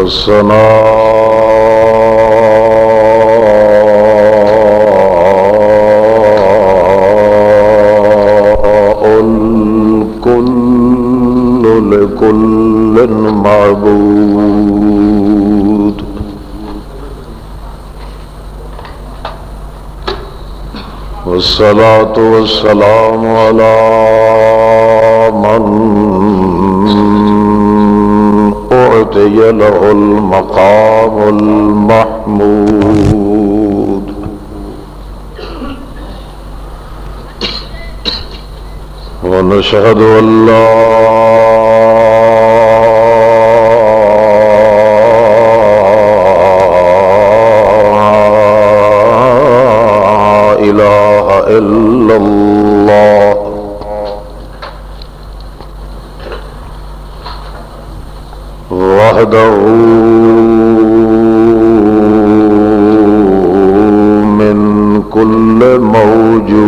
والثناء الكل لكل معبود والصلاة والسلام على من أعطي له المقام المحمود ونشهد أن لا إله إلا الله وحده من كل موجود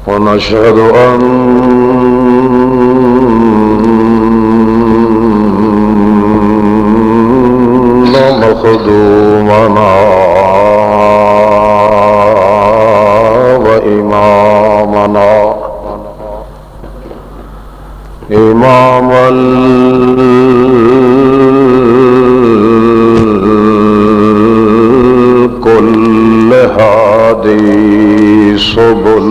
ونشهد أن مخدومنا وإمامنا إمام الكل هادي سبل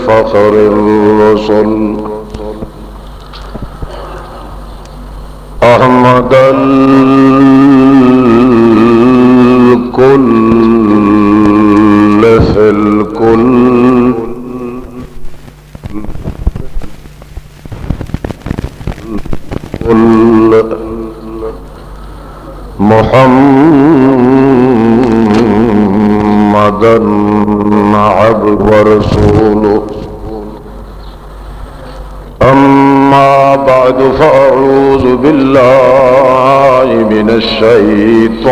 فخر الرسل أحمد الكل في الكل محمدا عبد ورسوله أما بعد فأعوذ بالله من الشيطان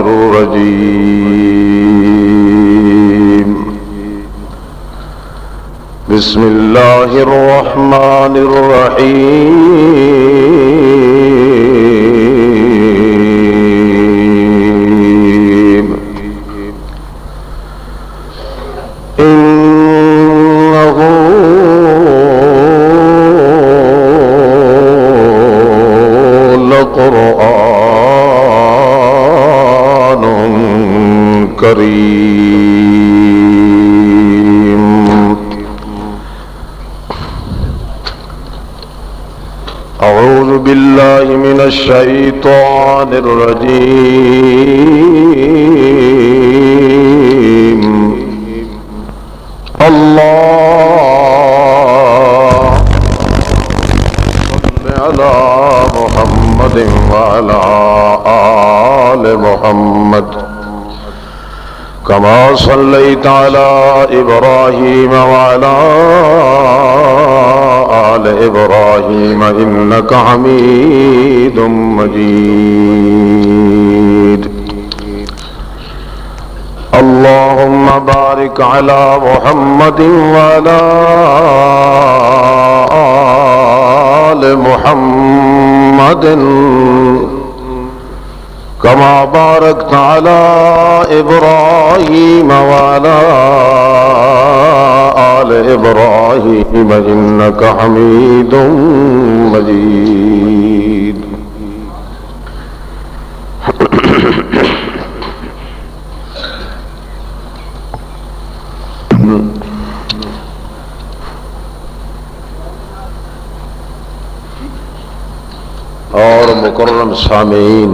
الرجيم بسم الله الرحمن الرحيم إنه لقرآن كريم أعوذ بالله من الشيطان الرجيم الله صل على محمد وعلى آل محمد كما صليت على إبراهيم وعلى آل إبراهيم إنك حميد مجيد اللهم بارك على محمد وعلى آل محمد كما باركت على إبراهيم وعلى آل إبراهيم إنك حميد مجيد اور مکرم سامعین،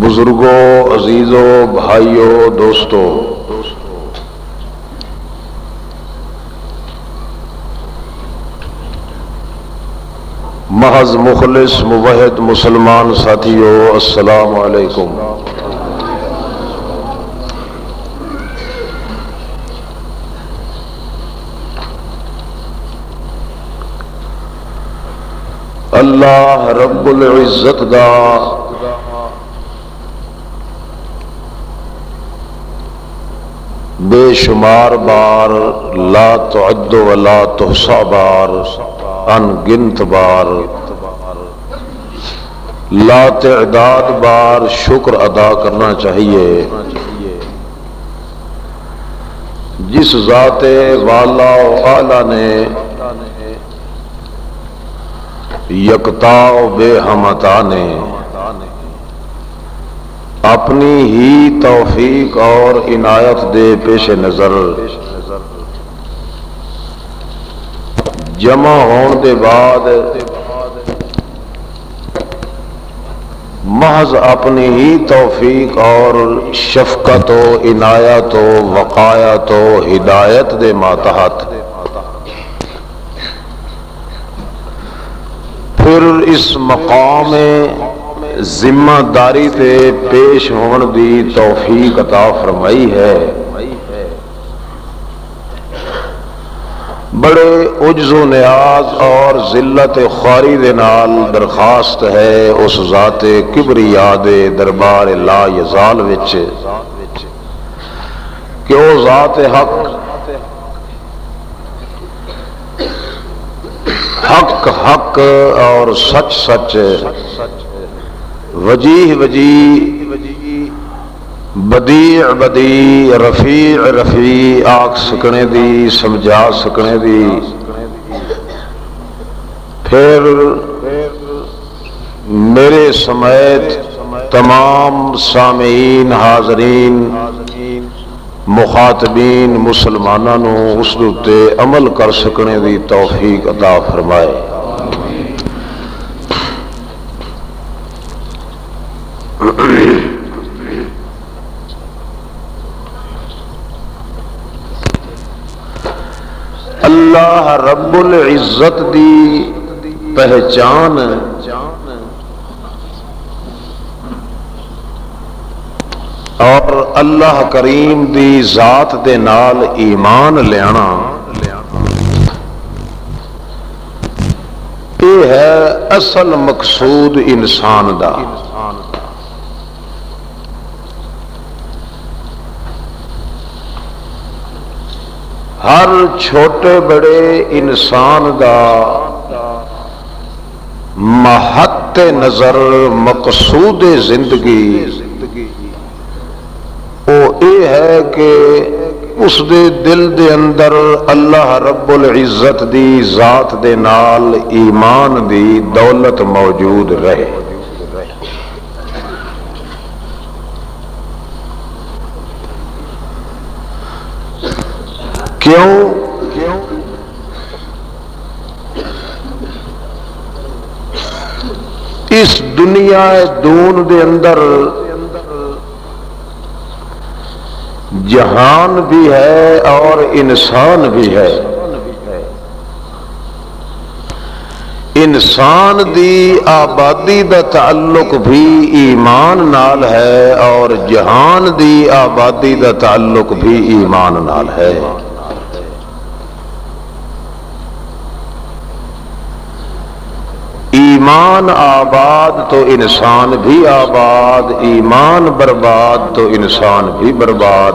بزرگوں، عزیزوں، بھائیوں، دوستوں، محض مخلص موحد مسلمان ساتھیوں، السلام علیکم۔ اللہ رب العزت دا بے شمار بار، لا تعد ولا تحصى بار، ان گنت بار، لا تعداد بار شکر ادا کرنا چاہیے جس ذات والا و اعلی نے یکتا و بے ہمتا نے اپنی ہی توفیق اور عنایت دے پیش نظر جمع ہون دے بعد محض اپنی ہی توفیق اور شفقت و عنایت و وقایت و ہدایت دے ماتحت پھر اس مقام ذمہ داری تے پیش ہون دی توفیق عطا فرمائی ہے۔ بڑے عجز و نیاز اور ذلت خواری دے نال درخواست ہے اس ذات کبریا دے دربار لا یزال وچ کہ او ذات حق حق اور سچ سچ، وجیح وجیح، بدیع بدیع، رفیع رفیع آکھ سکنے دی، سمجھا سکنے دی، پھر میرے سمیت تمام سامعین، حاضرین، مخاطبین مسلمانوں نو اس تے عمل کر سکنے دی توفیق عطا فرمائے۔ اللہ رب العزت دی پہچان اور اللہ کریم دی ذات دے نال ایمان لینا یہ ہے اصل مقصود انسان دا۔ ہر چھوٹے بڑے انسان دا محط نظر مقصود زندگی وہ یہ ہے کہ اس دے دل دے اندر اللہ رب العزت دی ذات دے نال ایمان دی دولت موجود رہے۔ کیوں؟ اس دنیا دون دے اندر جہان بھی ہے اور انسان بھی ہے۔ انسان دی آبادی دا تعلق بھی ایمان نال ہے اور جہان دی آبادی دا تعلق بھی ایمان نال ہے۔ ایمان آباد تو انسان بھی آباد، ایمان برباد تو انسان بھی برباد،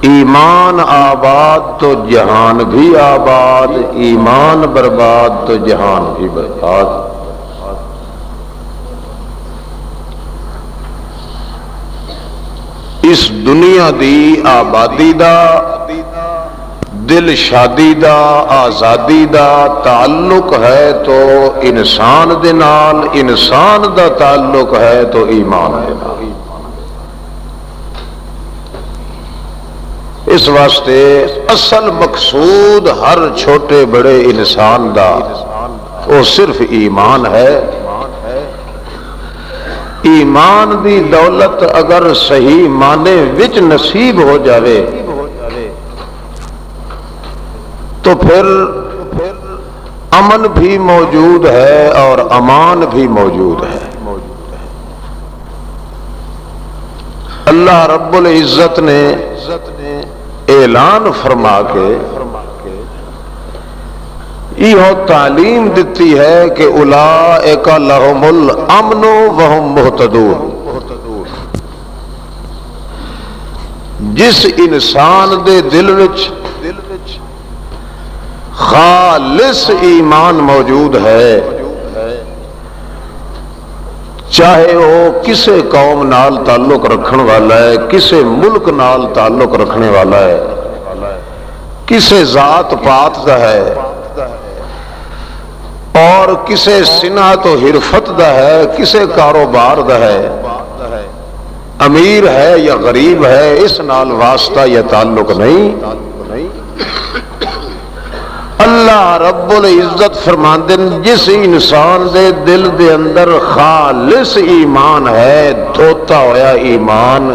ایمان آباد تو جہان بھی آباد، ایمان برباد تو جہان بھی برباد۔ اس دنیا دی آبادی دا، دل شادی دا، آزادی دا تعلق ہے تو انسان دے نال، انسان دا تعلق ہے تو ایمان دے نال۔ اس واسطے اصل مقصود ہر چھوٹے بڑے انسان دا وہ صرف ایمان ہے۔ ایمان دی دولت اگر صحیح معنی وچ نصیب ہو جاوے تو پھر امن بھی موجود ہے اور امان بھی موجود ہے۔ اللہ رب العزت نے اعلان فرما کے یہ تعلیم دیتی ہے کہ اولئک لہم الامن وہم مہتدون، جس انسان دے دل وچ خالص ایمان موجود ہے، چاہے وہ کسے قوم نال تعلق رکھن والا ہے، کسے ملک نال تعلق رکھنے والا ہے، کسے ذات پات دا ہے اور کسے صنعت و حرفت دا ہے، کسے کاروبار دا ہے، امیر ہے یا غریب ہے، اس نال واسطہ یا تعلق نہیں۔ اللہ رب العزت فرماندے جس انسان دے دل دے اندر خالص ایمان ہے، دھوتا ہویا ایمان،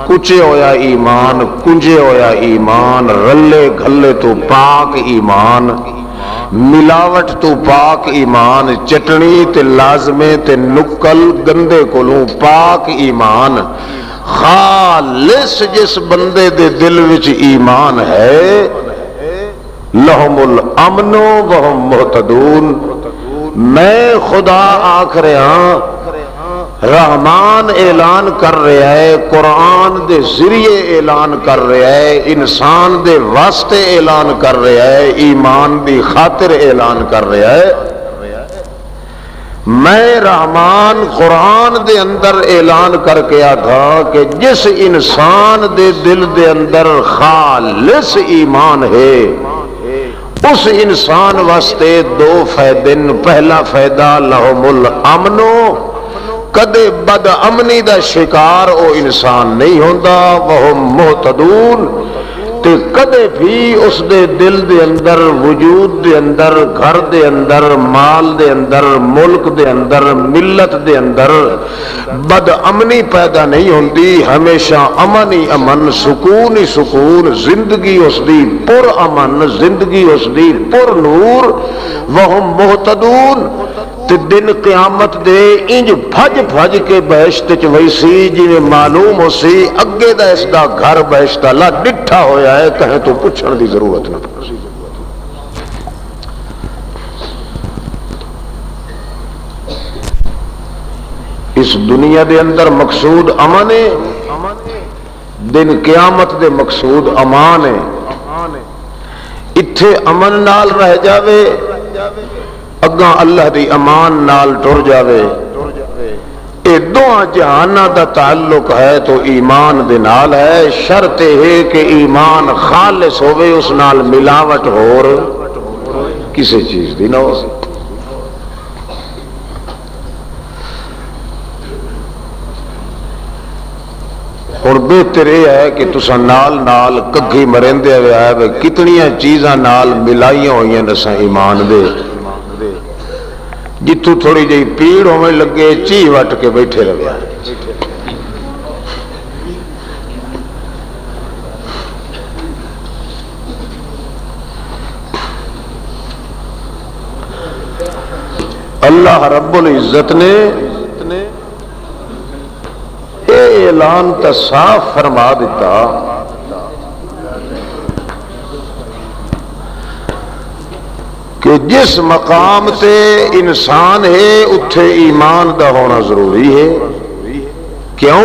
کچے ہویا ایمان، کنجے ہویا ایمان، رلے گھلے تو پاک ایمان، ملاوٹ تو پاک ایمان، چٹنی تے لازمے تے نکل گندے کولوں پاک ایمان، خالص جس بندے دے دل وچ ایمان ہے، لہم الامن وہم مہتدون۔ میں خدا آکھ رہا، رحمان اعلان کر رہا ہے، قرآن دے ذریعے اعلان کر رہا ہے، انسان دے واسطے اعلان کر رہا ہے، ایمان دی خاطر اعلان کر رہا ہے۔ میں رحمان قرآن دے اندر اعلان کر کے تھا کہ جس انسان دے دل دے اندر خالص ایمان ہے، اس انسان واسطے دو فائدے۔ پہلا فائدہ لہم الامن، کدے بد امنی دا شکار او انسان نہیں ہوندا، وہم مہتدون، تے کدے بھی اس دے دل دے اندر، وجود دے اندر، گھر دے اندر، مال دے اندر، ملک دے اندر، ملت دے اندر بد امنی پیدا نہیں ہوندی، ہمیشہ امن ہی امن، سکون ہی سکون، زندگی اس دی پر امن، زندگی اس دی پر نور، وہم مہتدون۔ تے دن قیامت دے انج بھج بھج کے بہشت چ ویسی جی معلوم ہو سی اگے دا اس دا گھر بہشت اللہ ڈٹھا ہویا ہے، کہیں تو پوچھن دی ضرورت نہ پڑے۔ اس دنیا دے اندر مقصود امن ہے، دن قیامت دے مقصود امان ہے۔ اتھے امن نال رہ جاوے، اگاں اللہ دی امان نال ٹر جاوے۔ اے دونوں جہاناں دا تعلق ہے تو ایمان دے نال ہے، شرط ہے کہ ایمان خالص ہوئے، اس نال ملاوٹ ہور کسی چیز دی نہ ہو۔ اور بہتر یہ ہے کہ تساں نال نال کگھی مرندے ہوئے کتنیاں چیزاں نال ملائیاں ہوئیاں نساں ایمان دے، جتوں تھوڑی جی پیڑ ہونے لگے چی وٹ کے بیٹھے رہے۔ اللہ رب العزت نے اعلان تا صاف فرما دیتا کہ جس مقام تے انسان ہے اتھے ایمان دا ہونا ضروری ہے۔ کیوں؟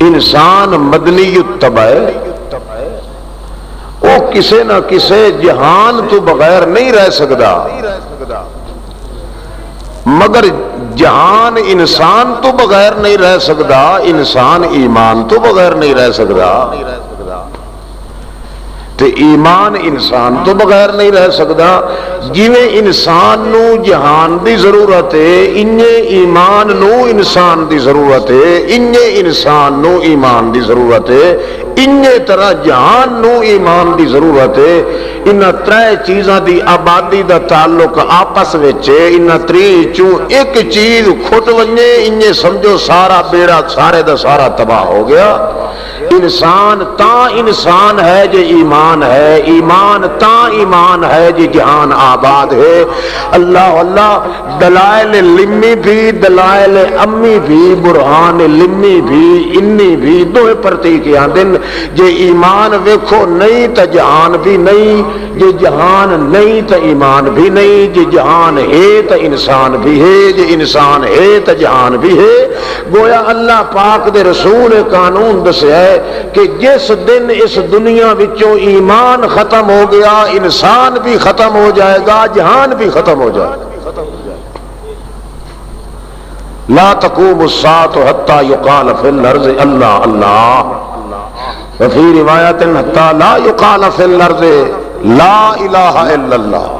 انسان مدنی الطبع ہے، وہ کسے نہ کسے جہان تو بغیر نہیں رہ سکتا، مگر جہان انسان تو بغیر نہیں رہ سکتا، انسان ایمان تو بغیر نہیں رہ سکتا۔ تے ایمان انسان تو بغیر نہیں رہ سکتا۔ جویں انسان نو جہان دی ضرورت ہے، انجے ایمان نو انسان دی ضرورت ہے، انجے انسان نو ایمان دی ضرورت ہے، انجے طرح جہان نو ایمان دی ضرورت ہے۔ انہاں ترے چیزاں دی آبادی دا تعلق آپس وچ ہے، انہاں تری چوں ایک چیز کھٹ ونجے انجے سمجھو سارا بیڑا سارے دا سارا تباہ ہو گیا۔ انسان تا انسان ہے جے ایمان ہے، ایمان تا ایمان ہے جے جہان آباد ہے۔ اللہ اللہ دلائل لمی بھی، دلائل امی بھی، برہان لمی بھی، انی بھی، دوئے پرتی کے آندن جے ایمان ویکھو نہیں تا جہان بھی نہیں، جے جہان نہیں تا ایمان بھی نہیں، جے جہان ہے تا انسان بھی ہے، جے انسان ہے تا جہان بھی ہے۔ گویا اللہ پاک دے رسول قانون دسے ہے کہ جس دن اس دنیا وچوں ایمان ختم ہو گیا، انسان بھی ختم ہو جائے گا، جہان بھی ختم ہو جائے گا۔ لا تقوم الساعة حتى يقال في الارض اللہ اللہ، وفي روایت حتى لا يقال في الارض لا الہ الا اللہ۔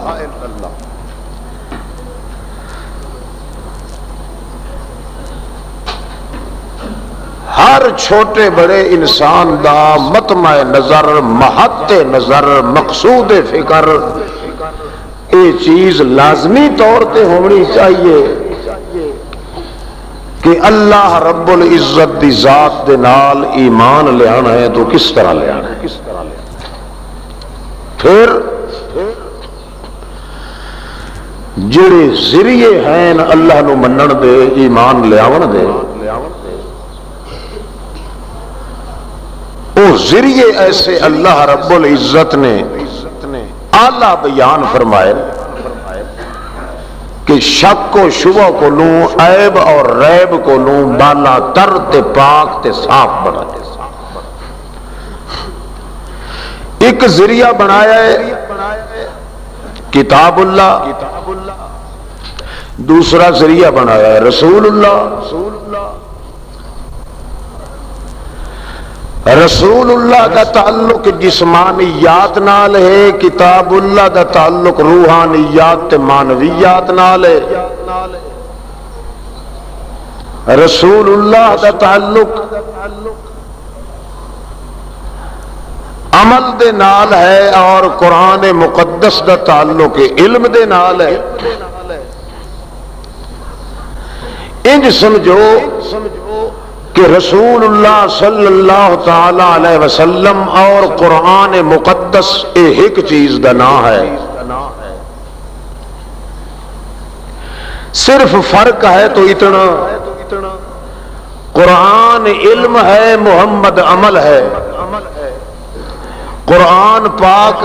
ہر چھوٹے بڑے انسان دا مطمع نظر، محط نظر، مقصود فکر یہ چیز لازمی طور تے ہونی چاہیے کہ اللہ رب العزت دی ذات دے نال ایمان لے آنا ہے تو کس طرح لے آنا ہے۔ پھر جڑے ذریعے ہیں اللہ نو منن دے، ایمان لے آون دے، وہ ذریعے ایسے اللہ رب العزت نے اعلیٰ بیان فرمائے کہ شک و شبہ کو لوں، عیب اور ریب کو لوں، بالا تر تے پاک تے صاف بنا دے۔ ایک ذریعہ بنایا ہے کتاب اللہ، دوسرا ذریعہ بنایا ہے رسول اللہ۔ رسول اللہ کا تعلق جسمانیات نال ہے، کتاب اللہ کا تعلق روحانیات تے معنویات نال ہے۔ رسول اللہ کا تعلق عمل دے نال ہے اور قرآن مقدس کا تعلق علم دے نال ہے۔ انج سمجھو کہ رسول اللہ صلی اللہ تعالی علیہ وسلم اور قرآن مقدس ایک چیز دا نام ہے، صرف فرق ہے تو اتنا، قرآن علم ہے، محمد عمل ہے۔ قرآن پاک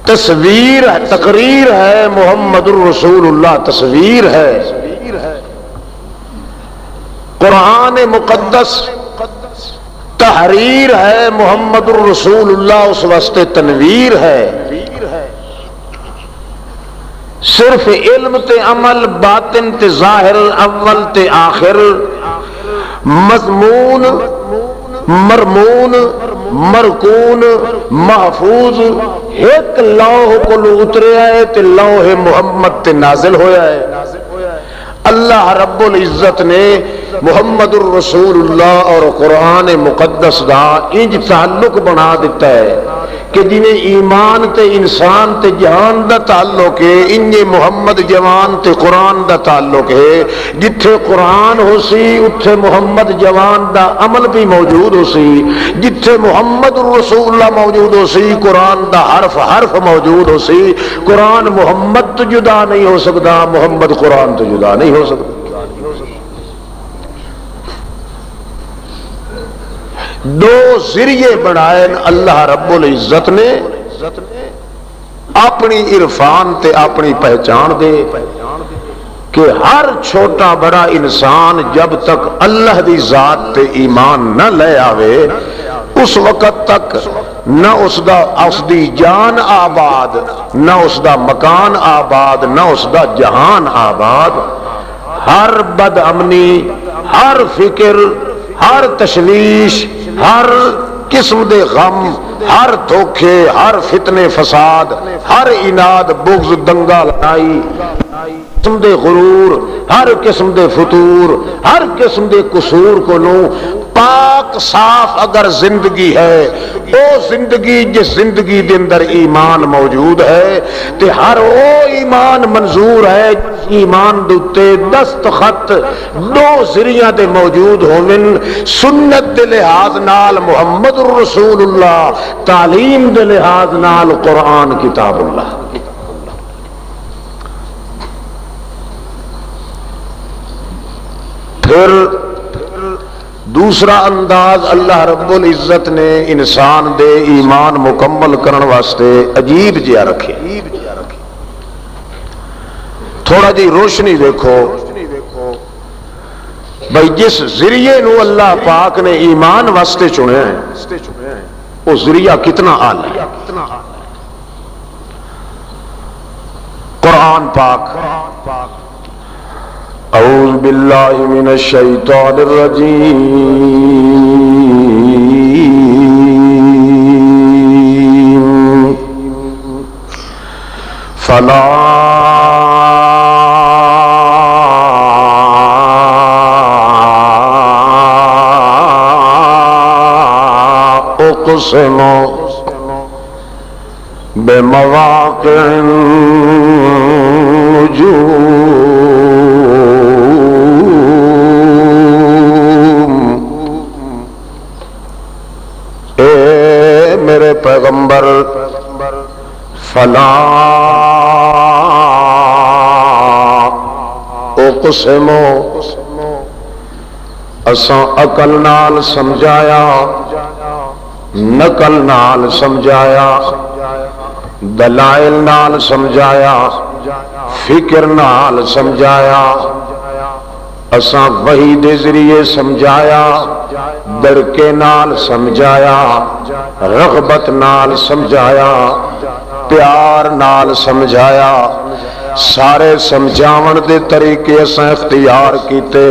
تصویر ہے، تقریر ہے، محمد الرسول اللہ تصویر ہے۔ قرآن مقدس تحریر ہے، محمد الرسول اللہ اس واسطے تنویر ہے۔ صرف علم تے عمل، باطن تے ظاہر، اول تے آخر، مضمون مرمون مرکون محفوظ ایک لوح کو اتریا ہے تے لوح محمد تے نازل ہویا ہے۔ اللہ رب العزت نے محمد الرسول اللہ اور قرآن مقدس دا انج تعلق بنا دیتا ہے کہ جنہیں ایمان تے انسان تے جہان دا تعلق ہے، انجے محمد جوان تے قرآن دا تعلق ہے۔ جتھے قرآن ہو سی اتھے محمد جوان دا عمل بھی موجود ہو سی، جتھے محمد الرسول اللہ موجود ہو سی قرآن دا حرف حرف موجود ہو سی۔ قرآن محمد تو جدا نہیں ہو سکتا، محمد قرآن تو جدا نہیں ہو سکتا۔ دو ذریعے بنائے اللہ رب العزت نے اپنی عرفان تے اپنی پہچان دے کہ ہر چھوٹا بڑا انسان جب تک اللہ دی ذات تے ایمان نہ لے آوے اس وقت تک نہ اس دی جان آباد، نہ اس دا مکان آباد، نہ اس دا جہان آباد۔ ہر بد امنی، ہر فکر، ہر تشویش، ہر قسم دے غم، ہر دھوکے، ہر فتنے فساد، ہر اناد، بغض، دنگا لڑائی قسم دے غرور، ہر قسم دے فتور، ہر قسم دے قصور کو لوں پاک صاف اگر زندگی ہے، او زندگی جس زندگی دے اندر ایمان موجود ہے تے ہر او ایمان منظور ہے ایمان دوتے دستخط دو ذریعہ دے موجود ہومن، سنت دے لحاظ نال محمد رسول اللہ، تعلیم دے لحاظ نال قرآن کتاب اللہ۔ پھر دوسرا انداز اللہ رب العزت نے انسان دے ایمان مکمل کرن واسطے عجیب جہا رکھے۔ تھوڑا جی روشنی دیکھو بھائی، جس ذریعے نو اللہ پاک نے ایمان واسطے چنے ہیں وہ ذریعہ کتنا اعلی ہے۔ قرآن پاک اعوذ باللہ من الشیطان الرجیم فلا اقسم بمواقع النجوم، اے میرے پیغمبر فلا اقسم، اساں عقل نال سمجھایا، نقل نال سمجھایا، دلائل نال سمجھایا، فکر نال سمجھایا، اساں وحی دے ذریعے سمجھایا، دڑکے نال سمجھایا، رغبت نال سمجھایا، پیار نال سمجھایا، سارے سمجھاون دے طریقے اساں اختیار کیتے،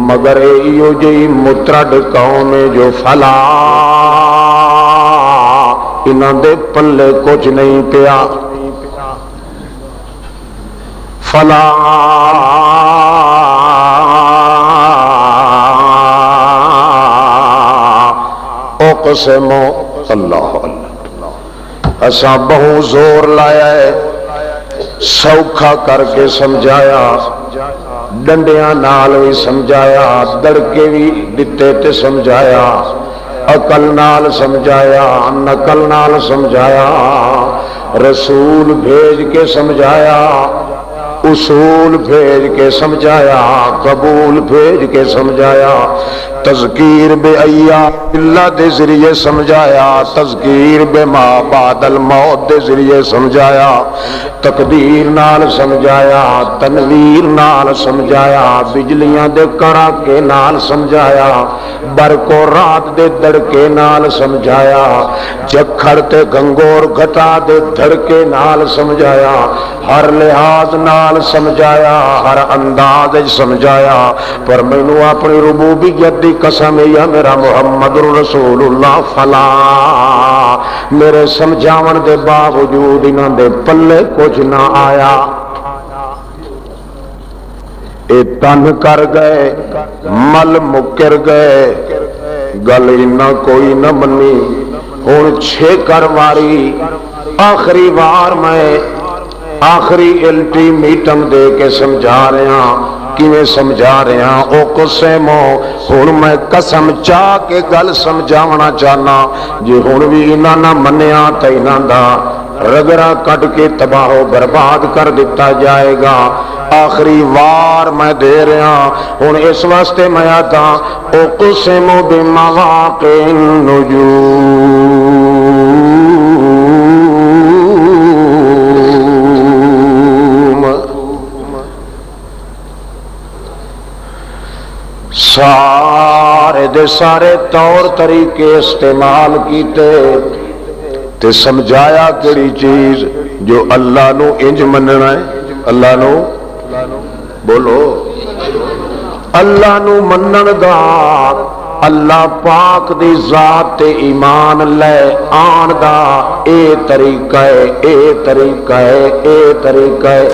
مگر ایو جی مترڈ قوم جو فلا انہاں دے پلے کچھ نہیں پیا، فلا اقسم، اللہ اساں بہو زور لایا ہے، سوکھا کر کے سمجھایا، ڈنڈیاں نال بھی سمجھایا، دڑکے بھی دتے تے سمجھایا، عقل نال سمجھایا، نقل نال سمجھایا، رسول بھیج کے سمجھایا، اصول بھیج کے سمجھایا، قبول بھیج کے سمجھایا، تذکیر بے ایام اللہ دے ذریعے سمجھایا، تذکیر بے ما بعد الموت دے ذریعے سمجھایا، تقدیر نال سمجھایا، تنویر نال سمجھایا، بجلیاں دے کڑاکے نال سمجھایا، برق و رات دے دڑکے نال سمجھایا، جکھڑ تے گنگور گھٹا دے دھڑکے نال سمجھایا، ہر لحاظ نال سمجھایا، ہر انداز سمجھایا، پر مینوں اپنی ربوبیت دی قسم یا میرا محمد رسول اللہ فلا میرے سمجھاون دے باوجود انہاں دے پلے کچھ نہ آیا، اے تن کر گئے، مل مکر گئے، گل نہ کوئی نہ منی، ہن چھیکر واری آخری وار میں آخری الٹیمیٹم دے کے سمجھا رہا، کیویں سمجھا رہا، او قسم ہن میں قسم چاہ کے گل سمجھاونا چاہنا، جے ہن بھی انہاں نہ منیا تے انہاں دا رگڑا کٹ کے تباہ و برباد کر دیتا جائے گا، آخری وار میں دے رہا ہن اس واسطے میں آتا او قسم بمواقع النجوم، سارے دے سارے طور طریقے استعمال کیتے تے سمجھایا کیڑی چیز جو اللہ نو انج مننا ہے، اللہ نو بولو، اللہ نو منن دا، اللہ پاک دی ذات تے ایمان لے آن دا اے طریقہ ہے، اے طریقہ ہے، اے طریقہ ہے،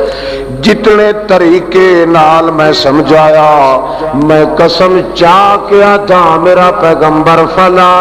جتنے طریقے نال میں سمجھایا میں قسم چاہ کے آتا میرا پیغمبر فلا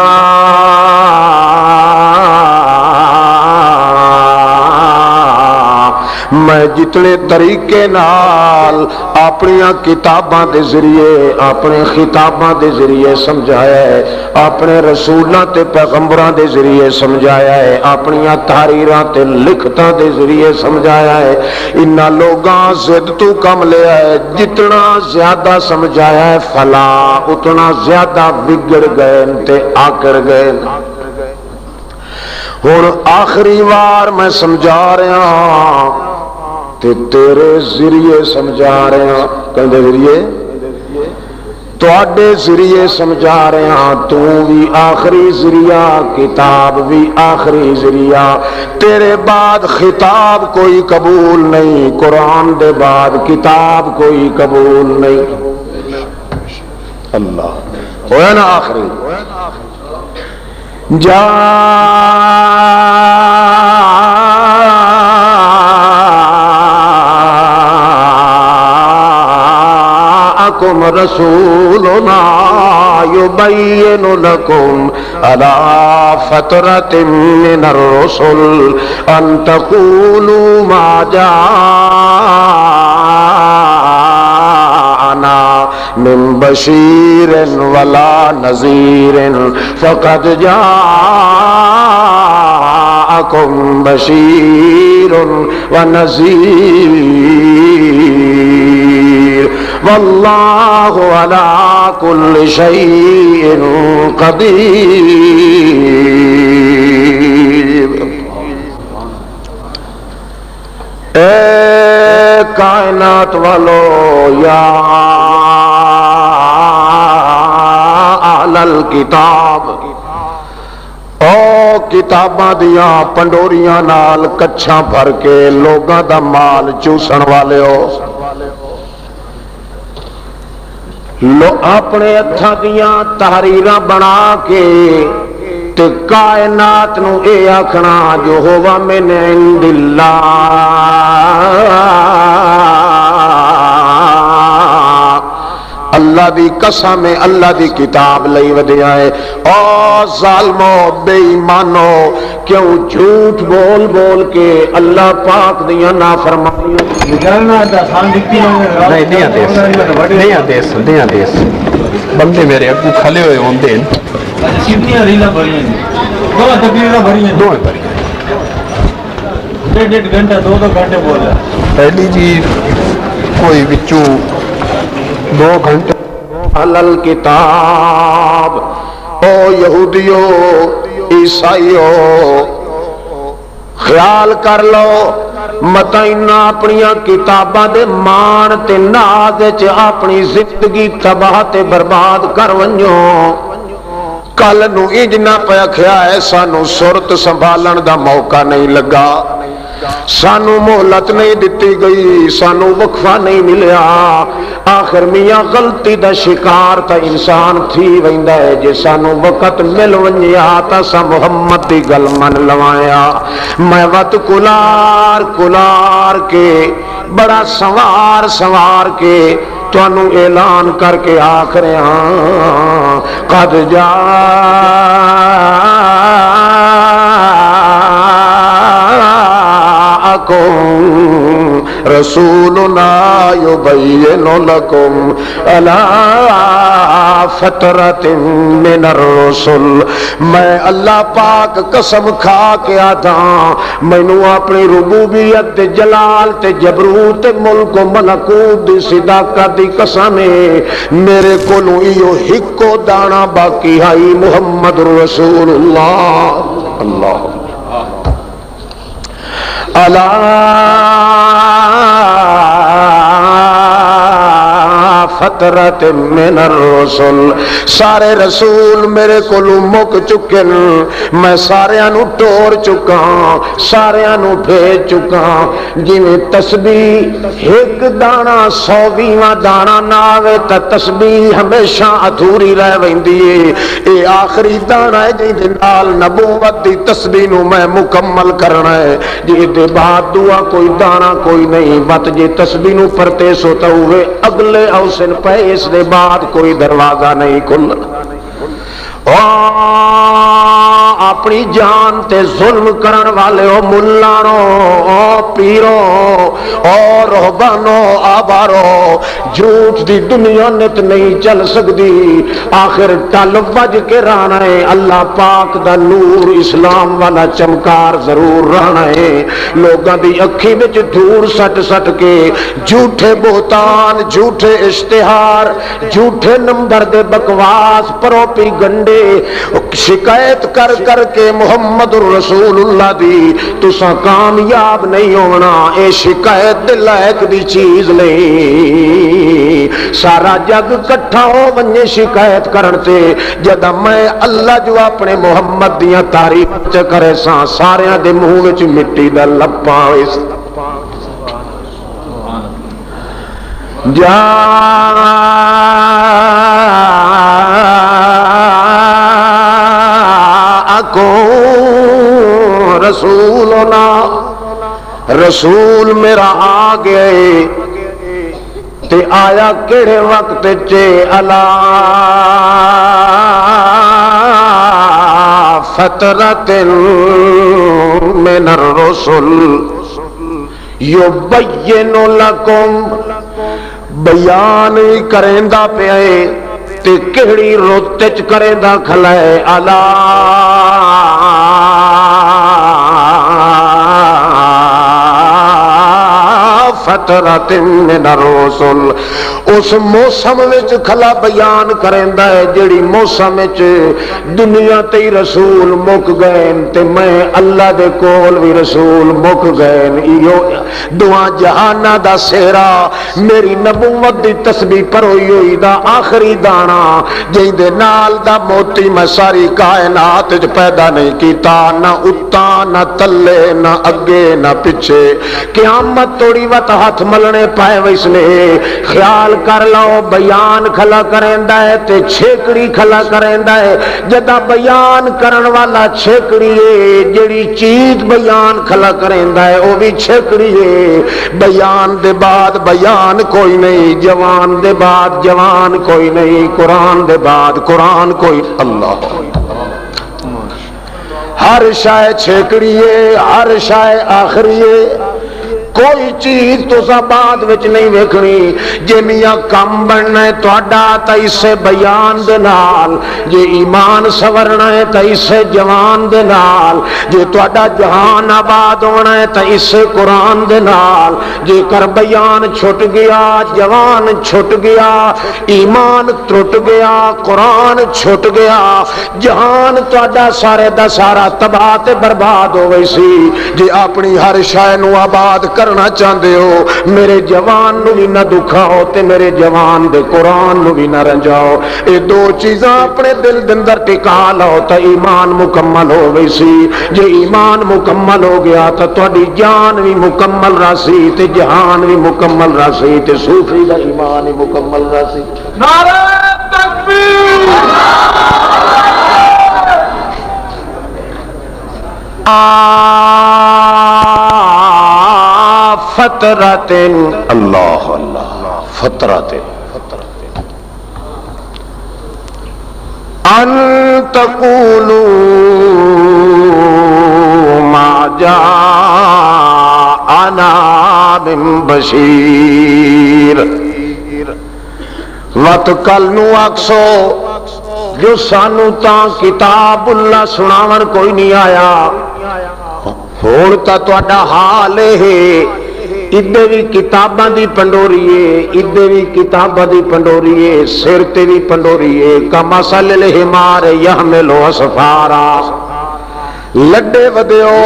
میں جتنے طریقے نال اپنی کتاباں دے ذریعے اپنے خطاباں دے ذریعے سمجھایا ہے اپنے رسولاں تے پیغمبراں دے ذریعے سمجھایا ہے اپنی تحریراں تے لکھتاں دے ذریعے سمجھایا ہے انہاں لوگاں ضد تو کم لیا ہے جتنا زیادہ سمجھایا ہے فلا اتنا زیادہ بگڑ گئے تے آکڑ گئے ہن آخری بار میں سمجھا رہا ہاں تے تیرے ذریعے سمجھا رہے ہیں کہندے ذریعے تواڈے ذریعے سمجھا رہے ہیں تو بھی آخری ذریعہ کتاب بھی آخری ذریعہ تیرے بعد خطاب کوئی قبول نہیں قرآن دے بعد کتاب کوئی قبول نہیں اللہ ہویا نا آخری جاءکم رسولنا یبین لکم علی فترۃ من الرسل ان تقولوا ما جاءنا من بشیر ولا نذیر فقد جاءکم بشیر ونذیر واللہ علی کل شیء قدیر اے کائنات والو یا اہل الکتاب او کتاباں دیاں پنڈوریاں نال کچھاں بھر کے لوگاں دا مال چوسن والے ہو لو اپنے ہتھاں دیاں تحریراں بنا کے تے کائنات نو اے آکھنا جو ہوا من عند اللہ دی قسم اللہ دی کتاب لئی ودیا ہے او ظالمو بے ایمانو کیوں جھوٹ بول بول کے اللہ پاک دیاں نافرمانیاں نہیں دیس بندے میرے اگو کھلے ہوئے ہوندے ہیں ڈیڑھ گھنٹہ دو گھنٹے بول رہا پہلی جی کوئی بچوں 2 گھنٹے حلال کتاب او یہودیو عیسائیو خیال کر لو متائنا اپنی کتاباں دے مان تے ناز وچ اپنی زندگی تباہ تے برباد کر ونجو کل نو انج نہ پیا کھیا ہے سانو صورت سنبھالن دا موقع نہیں لگا سانو مہلت نہیں دتی گئی سانو وقفہ نہیں ملیا آخر میاں غلطی دا شکار تا انسان تھی ویندا ہے جے سانو وقت مل ونجیا تا سا محمد دی گل من لوایا میں وت کلار کلار کے بڑا سوار سوار کے تانوں اعلان کر کے آکھ رہا ہاں قد رسولنا یبین لکم علی فترۃ من الرسل میں اللہ پاک قسم کھا کے آتا مینوں اپنی ربوبیت تے جلال تے جبروت تے ملک و ملکوت دی صداقت دی قسم میرے کولوں ایو ہکو دانا باقی ہے محمد رسول اللہ اللہ فترۃ من الرسل، سارے رسول میرے کولوں مک چکے، میں ساریاں نو ٹور چکا، ساریاں نو بھیج چکا۔ جویں تسبیح ایک دانا 100واں دانا نہ آوے تے تسبیح ہمیشہ ادھوری رہ ویندی ہے، اے آخری دانا ہے جے نال نبوت دی تسبیح نو میں مکمل کرنا ہے، جے دے بعد دعا کوئی دانا کوئی نہیں، بت جے تسبیح نو پرتے سو تو ہوئے اگلے اوسن پہ، اس دے بعد کوئی دروازہ نہیں کھلنا۔ اپنی جان تے ظلم کرن والے او ملانو، او پیرو، او رہبانو، آبارو، جھوٹ دی دنیا نت نہیں چل سکتی، آخر ٹل وج کے رہنا ہے، اللہ پاک دا نور اسلام والا چمکار ضرور رہنا ہے۔ لوگاں دی اکھی وچ دھور سٹ سٹ کے جھوٹے بہتان، جھوٹے اشتہار، جھوٹے نمبر دے بکواس پروپی گنڈے شکایت کر کر کے محمد الرسول اللہ دی تساں کامیاب نہیں ہونا، اے شکایت دے لائق دی چیز نہیں۔ سارا جگ کٹھا ہو ونجے شکایت کرن تے، جدا میں اللہ جو اپنے محمد دیاں تعریف کرے ساں، ساریاں دے منہ وچ مٹی دا لپاں اس رسولنا، رسول میرا آ گئے تے آیا کیڑے وقت چے، الا فترۃ من الرسل یبین لکم، بیان کریندا پیا تے کیڑی روت چ کریندا کھلائے، الا فترۃ من الرسل، اس موسم وچ کھلا بیان کریندا ہے جیڑی موسم وچ دنیا تے رسول مک گئے تے میں اللہ دے کول بھی رسول مک گئے، ایو دعا جہاناں دا سہرا میری نبوت دی تسبیح پروئی ہوئی دا آخری دانا، جیں دے نال دا موتی میں ساری کائنات وچ پیدا نہیں کیتا، نہ اتا نہ تلے نہ اگے نہ پیچھے، قیامت توڑی وت ہاتھ ملنے پائے ویس نے۔ خیال کر لو بیان کھلا کریندا ہے تے چھیکڑی کھلا کریندا ہے، جدا بیان کرن والا چھیکڑی ہے، جڑی چیز بیان کھلا کریندا ہے وہ بھی چھیکڑی ہے۔ بیان دے بعد بیان کوئی نہیں، جوان دے بعد جوان کوئی نہیں، قرآن دے بعد قرآن کوئی، اللہ ہر شے چھیکڑی ہے، ہر شے آخری ہے، کوئی چیز تو بعد وچ نہیں ویکھنی۔ جے میاں کم بننا ہے تہاڈا تے اسے بیان دے نال، جے ایمان سورنا ہے تے اسے جوان دے نال، جے تہاڈا جہان آباد ہونا ہے تے اسے قرآن دے نال، جے کر بیان چھٹ گیا، جوان چھٹ گیا، ایمان ٹوٹ گیا، قرآن چھٹ گیا، جہان تہاڈا سارے دا سارا تباہ تے برباد ہو گئی سی۔ جے اپنی ہر شے نو آباد کرنا چاہتے ہو، میرے جوان نو بھی نہ دکھاؤ تے میرے جوان دے قرآن نو بھی نہ رنجاؤ، اے دو چیزاں اپنے دل دندر ٹکا لو تو ایمان مکمل ہو گئی سی۔ جے ایمان مکمل ہو گیا تو تہاڈی جان بھی مکمل راسی تے جہان بھی مکمل راسی تے صوفی دا ایمان بھی مکمل راسی۔ نعرہ تکبیر، فترۃ، اللہ اللہ، فترۃ ان تقولوا ما جاءنا من بشیر، وت کل نو آکسو جو سانو تاں کتاب اللہ سناون کوئی نہیں آیا، ہون تا تہاڈا حال ہے، ادھے بھی کتاباں دی پنڈوری ہے، ادھے بھی کتاباں دی پنڈوری ہے، سر تے بھی پنڈوری ہے، کمثل الحمار یحمل اسفارا، لڈے ودیو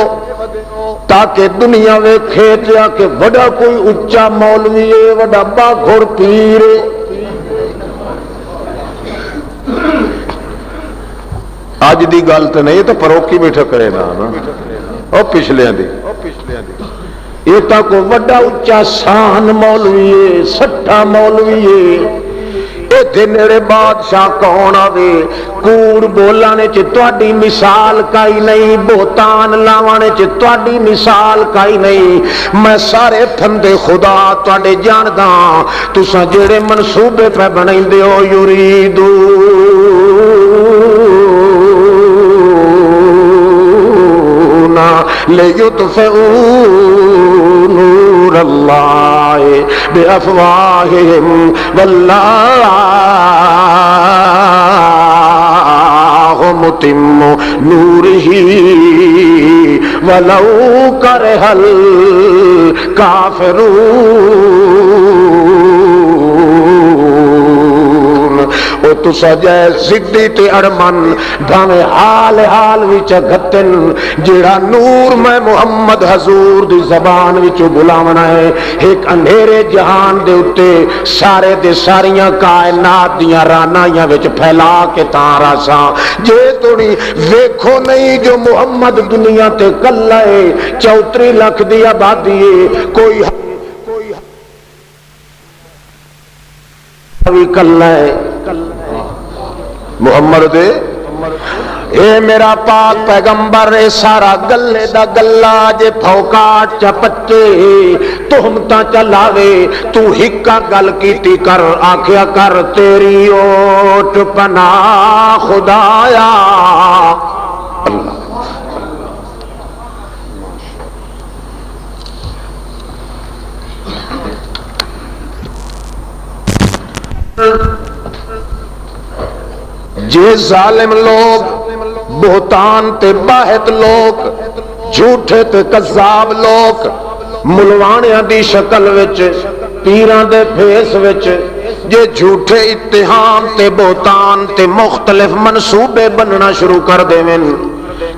تاکہ دنیا ویکھے کہ بڑا کوئی اچا مولوی ہے، بڑا باگھڑ پیر ہے، اج دی گل تو نہیں، تو پروکی بیٹھا کرے نا او پچھلیاں دی یہ تو کو وڈا اچا سان مولوی ہے، سٹھا مولوی ہے، اتنے نیڑے بادشاہ کون آوے، کوڑ بولنے چ تہاڈی مثال کائی نہیں، بہتان لاونے چ تہاڈی مثال کائی نہیں۔ میں سارے پھندے خدا تہاڈے جاندا، تساں جڑے منصوبے پہ بنائندے ہو، یریدون لیطفئوا نور اللہ بافواہہم واللہ متم نورہ ولو کرہ الکافرون۔ او تسا جے زدی تے اڑمن بھاویں حال حال وچ گھتن، جیڑا نور میں محمد حضور دی زبان وچ بلاونا ہے، ایک اندھیرے جہان دے اتے سارے دے ساریاں کائنات دیاں رانائیاں وچ پھیلا کے تاں راساں، جے تڑی ویکھو نہیں جو محمد دنیا تے کلا ہے، 34 لاکھ دی آبادی ہے، کوئی کلا ہے محمد دے اے میرا پاک پیغمبر، اے سارا گلے دا گلا جے پھوکاٹ چا پچے تہمتاں چلاوے، تو ہکا گل کیتی کر، آکھیا کر تیری اوٹ پناہ خدایا۔ جے ظالم لوگ، بہتان تے باہت لوگ، جھوٹے تے کذاب لوگ، ملوانیاں دی شکل وچ، پیران دے بھیس وچ، جے جھوٹے اتہام تے بہتان تے مختلف منصوبے بننا شروع کر دے من،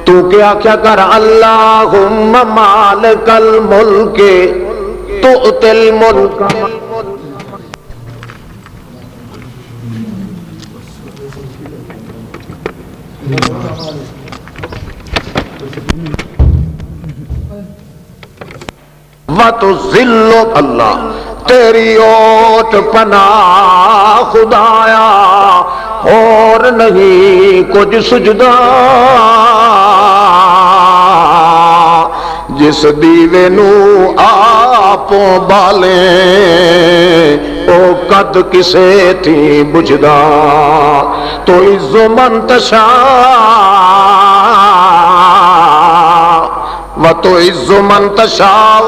تو کیا کیا کر، اللہم مالک الملک تؤتی الملک وَتُذِلُّ، اللہ تیری اوٹ پناہ خدایا، اور نہیں کچھ سجدہ، جس دیوے نو آپوں بالیں او قد کسے تھی بجھدا، تو عز من تشاء وَتُعِزُّ مَن تَشَاءُ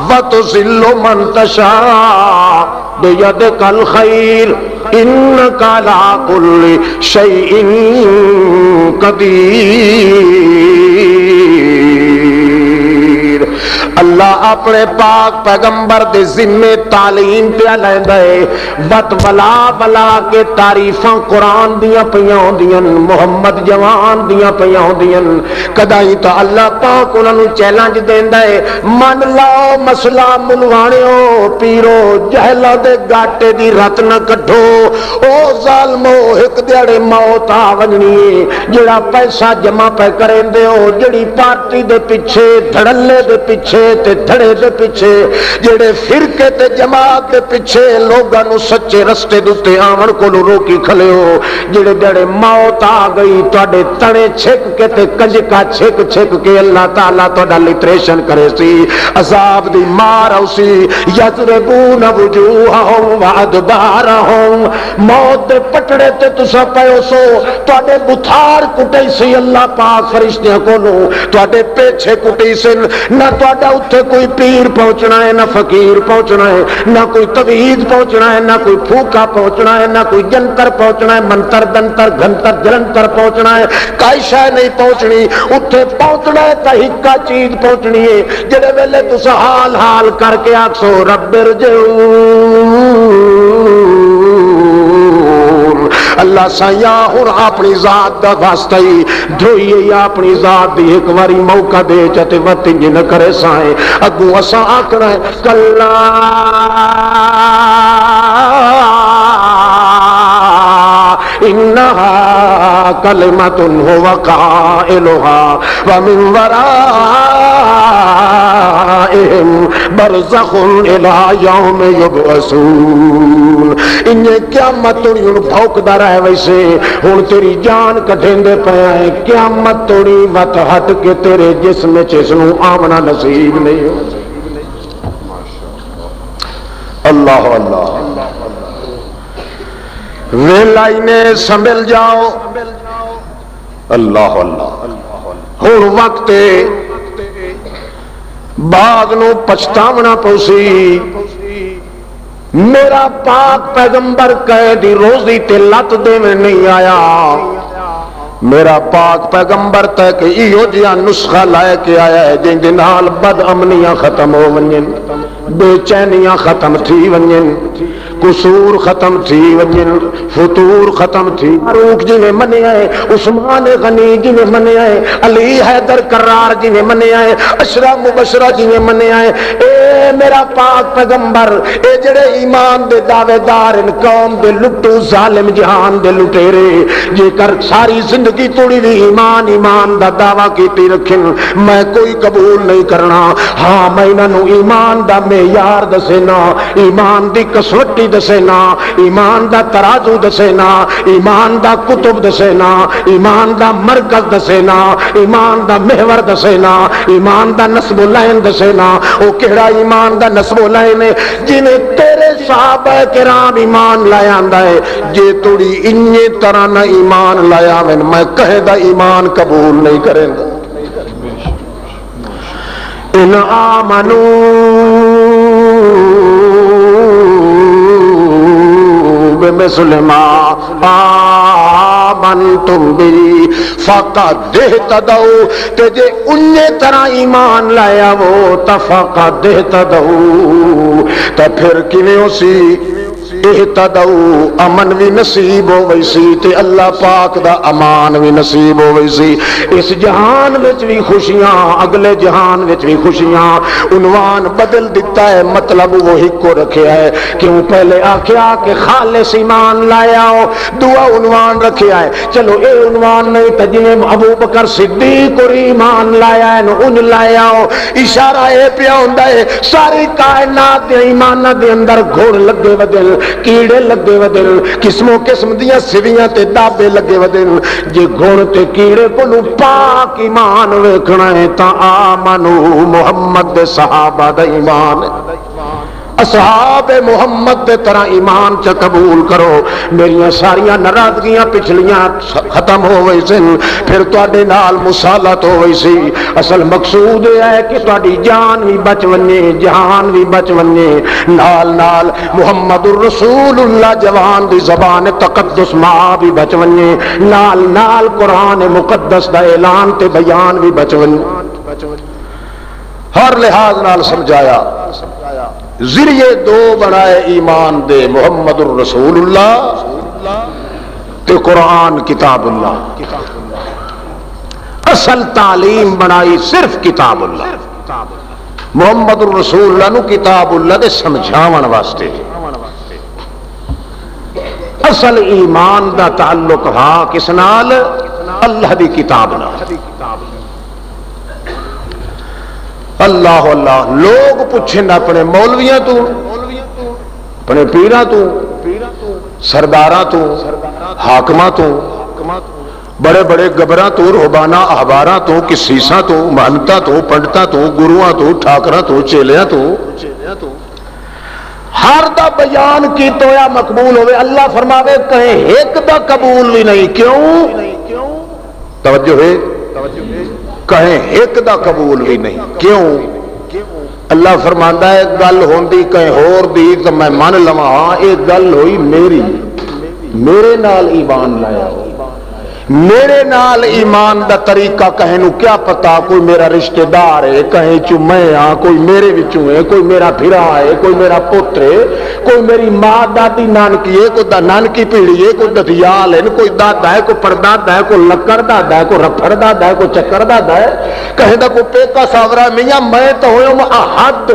وَتُذِلُّ مَن تَشَاءُ بِيَدِكَ الْخَيْرُ إِنَّكَ عَلَى كُلِّ شَيْءٍ قدیر۔ اللہ اپنے پاک پیغمبر دے ذمے تعلیم پہ لیندا ہے، بت بلا بلا کے تعریفاں قرآن دیاں پیاں ہوندیاں، محمد جوان دیاں پیاں ہوندیاں، کدائی تو اللہ پاک انہاں نوں چیلنج دیندا ہے، من لاؤ مسئلہ ملوانیو، پیرو جہلا دے گاٹے دی رت نہ کڈھو، او ظالمو ایک دیڑے موت آ ونجنی ہے، جڑا پیسہ جمع پہ کریندے ہو، جڑی پارٹی دے پیچھے، دھڑلے دے پیچھے تے دھڑے دے پیچھے، جڑے فرقے تے جماعت دے پیچھے لوگاں نوں سچے رستے دے آون کولوں روکی کھلے ہو، جڑے جڑے موت آ گئی تواڈے تنے چھک کے تے کنجکا چھک چھک کے اللہ تعالیٰ تواڈا لٹریشن کرے سی، عذاب دی مار اوسی، یضربون وجوہہم وادبارہم، موت دے پٹڑے تے تسا پیو سو، تواڈے بتھار کٹئی سی اللہ پاک فرشتیاں کولوں، تواڈے پیچھے کٹئی سن، نہ تواڈا اتھے کوئی پیر پہنچنا ہے، نہ فقیر پہنچنا ہے، نہ کوئی توحید پہنچنا ہے، نہ کوئی پھوکا پہنچنا ہے، نہ کوئی جنتر پہنچنا ہے، منتر دنتر گھنتر جلنتر پہنچنا ہے، کائی شے نہیں پہنچنی، اتھے پہنچنا ہے تا ہکا چیز پہنچنی ہے، جڑے ویلے تسا حال حال کر کے آکسو رب ارجعون، اللہ سایاں ہن اپنی ذات دا واسطہ ہی دھوئیے یا اپنی ذات دی ایک واری موقع دے چاہتے وقت انجی نہ کرے سائیں، اگو اسا آکھنا ہے کلا انہا کلمۃ هو قائلها ومن ورائهم برزخ الى یوم یبعثون. انہیں قیامت توڑی ہن بھوکدا رہے ویسے ہن تیری جان کٹھیندے پیا ہے. قیامت توڑی وت ہٹ کے تیرے جسم وچ اس نوں آمنا نصیب نہیں ہو. اللہ اللہ ویلائی نے سنبھل جاؤ. اللہ اللہ ہن وقت بعد نو پچھتاونا پوسی. میرا پاک پیغمبر قیدی روزی تے لت دے میں نہیں آیا. میرا پاک پیغمبر تک ایو جہاں نسخہ لائے کے آیا ہے جن دے نال بد امنیاں ختم ہو ونجن, بے چینیاں ختم تھی ونجن, قصور ختم تھی ونجن, فطور ختم تھی. فاروق جی نے منیا ہے, عثمان غنی جی نے منیا ہے, علی حیدر کرار جی نے منیا ہے, اشرا مبشرہ جی نے منیا ہے. اے میرا پاک پیغمبر اے جڑے ایمان دے دعوے دار ان قوم دے لٹو ظالم جہان دے لٹیرے جے کر ساری زندگی توڑی بھی ایمان ایمان دا دعویٰ کیتی رکھن میں کوئی قبول نہیں کرنا. ہاں میں انہوں ایمان دا معیار دسینا, ایمان دی کسوٹی دسینا, ایمان دا ترازو دسینا, ایمان دا کتب دسینا, ایمان دا مرکز دسینا, ایمان دا محور دسینا, ایمان دا نسب العین دسینا. او کہڑا ایمان دا نسب العین ہے جنہیں تیرے صحابہ کرام ایمان لائے آندہ ہے. جے توڑی انہی طرح نہ ایمان لائے آمین میں کہے دا ایمان قبول نہیں کریں گا. ان آمنوا بمثل ما آمنتم بھی فقد اہتدوا. تجھے انہی طرح ایمان لایا وہ فقد اہتدوا. تو پھر کیویں اسی اہتدوا امن بھی نصیب ہو ویسی تے اللہ پاک دا امان بھی نصیب ہو ویسی. اس جہان وچ بھی خوشیاں اگلے جہان وچ بھی خوشیاں. عنوان بدل دیتا ہے مطلب وہی کو رکھیا ہے. کیوں پہلے آکھیا کہ خالص ایمان لایا ہو, دعا عنوان رکھیا ہے. چلو اے عنوان نہیں تے جویں ابو بکر صدیق اور ایمان لایا ہے ان لایا ہو. اشارہ اے پیا ہوندا ہے ساری کائنات دے ایماناں دے اندر گھوڑ لگے ودل, کیڑے لگے ودل, قسموں قسم دیاں سویاں تے دابے لگے ودل. جے گھوڑ تے کیڑے کولوں پاک ایمان ویکھنا ہے تاں آمنو محمد دے صحابہ دا ایمان ہے. اصحاب محمد دے طرح ایمان چا قبول کرو. میریاں ساریاں ناراضگیاں پچھلیاں ختم ہو گئی سن, پھر تواڈے نال مصالحت ہو گئی سی. اصل مقصود یہ ہے کہ تواڈی جان بھی بچ ونجے, جہان بھی بچ ونجے, نال نال محمد الرسول اللہ جوان دی زبان تقدس ماں بھی بچ ونجے, نال نال قرآن مقدس دا اعلان تے بیان بھی بچ ونجے. ہر لحاظ نال سمجھایا. ذریعے دو بنائے ایمان دے, محمد الرسول اللہ تے قرآن کتاب اللہ. اصل تعلیم بنائی صرف کتاب اللہ, محمد الرسول اللہ نو کتاب اللہ دے سمجھاون واسطے. اصل ایمان دا تعلق ہاں کس نال, اللہ دی کتاب نال. اللہ اللہ لوگ پوچھیں اپنے مولویاں تو, اپنے پیراں تو, سرداراں تو, حاکماں تو, بڑے بڑے گبراں تو, رہباناں احباراں تو, کسیساں تو, مہنتاں تو, پنڈتاں تو, گروہاں تو, ٹھاکراں تو, چیلیاں تو, ہر دا بیان کی تو یا مقبول ہوئے. اللہ فرماوے کہیں ایک دا قبول بھی نہیں. کیوں؟ توجہ ہے, کہیں ایک دا قبول بھی نہیں. کیوں؟ اللہ فرماندا ہے گل ہوندی کہیں ہور دی تو میں من لواں, ہاں ایک گل ہوئی میری, میرے نال ایمان لایا ہو, میرے نال ایمان دا طریقہ کہیں نو کیا پتا, کوئی میرا رشتہ دار ہے, کہیں چوں میں ہاں, کوئی میرے وچوں ہے, کوئی میرا بھرا ہے, کوئی میرا پتر ہے, کوئی میری ماں دادی نانکی ہے, کوئی نانکی پیڑی ہے, کوئی ددیال ہے, کوئی دادا ہے, کوئی پردادا ہے, کوئی لکڑ دادا ہے, کوئی رفڑ دادا ہے, کوئی چکر دادا ہے, کہیں دا کوئی پیکا ساورا ہے. میاں میں تو ہویا احد,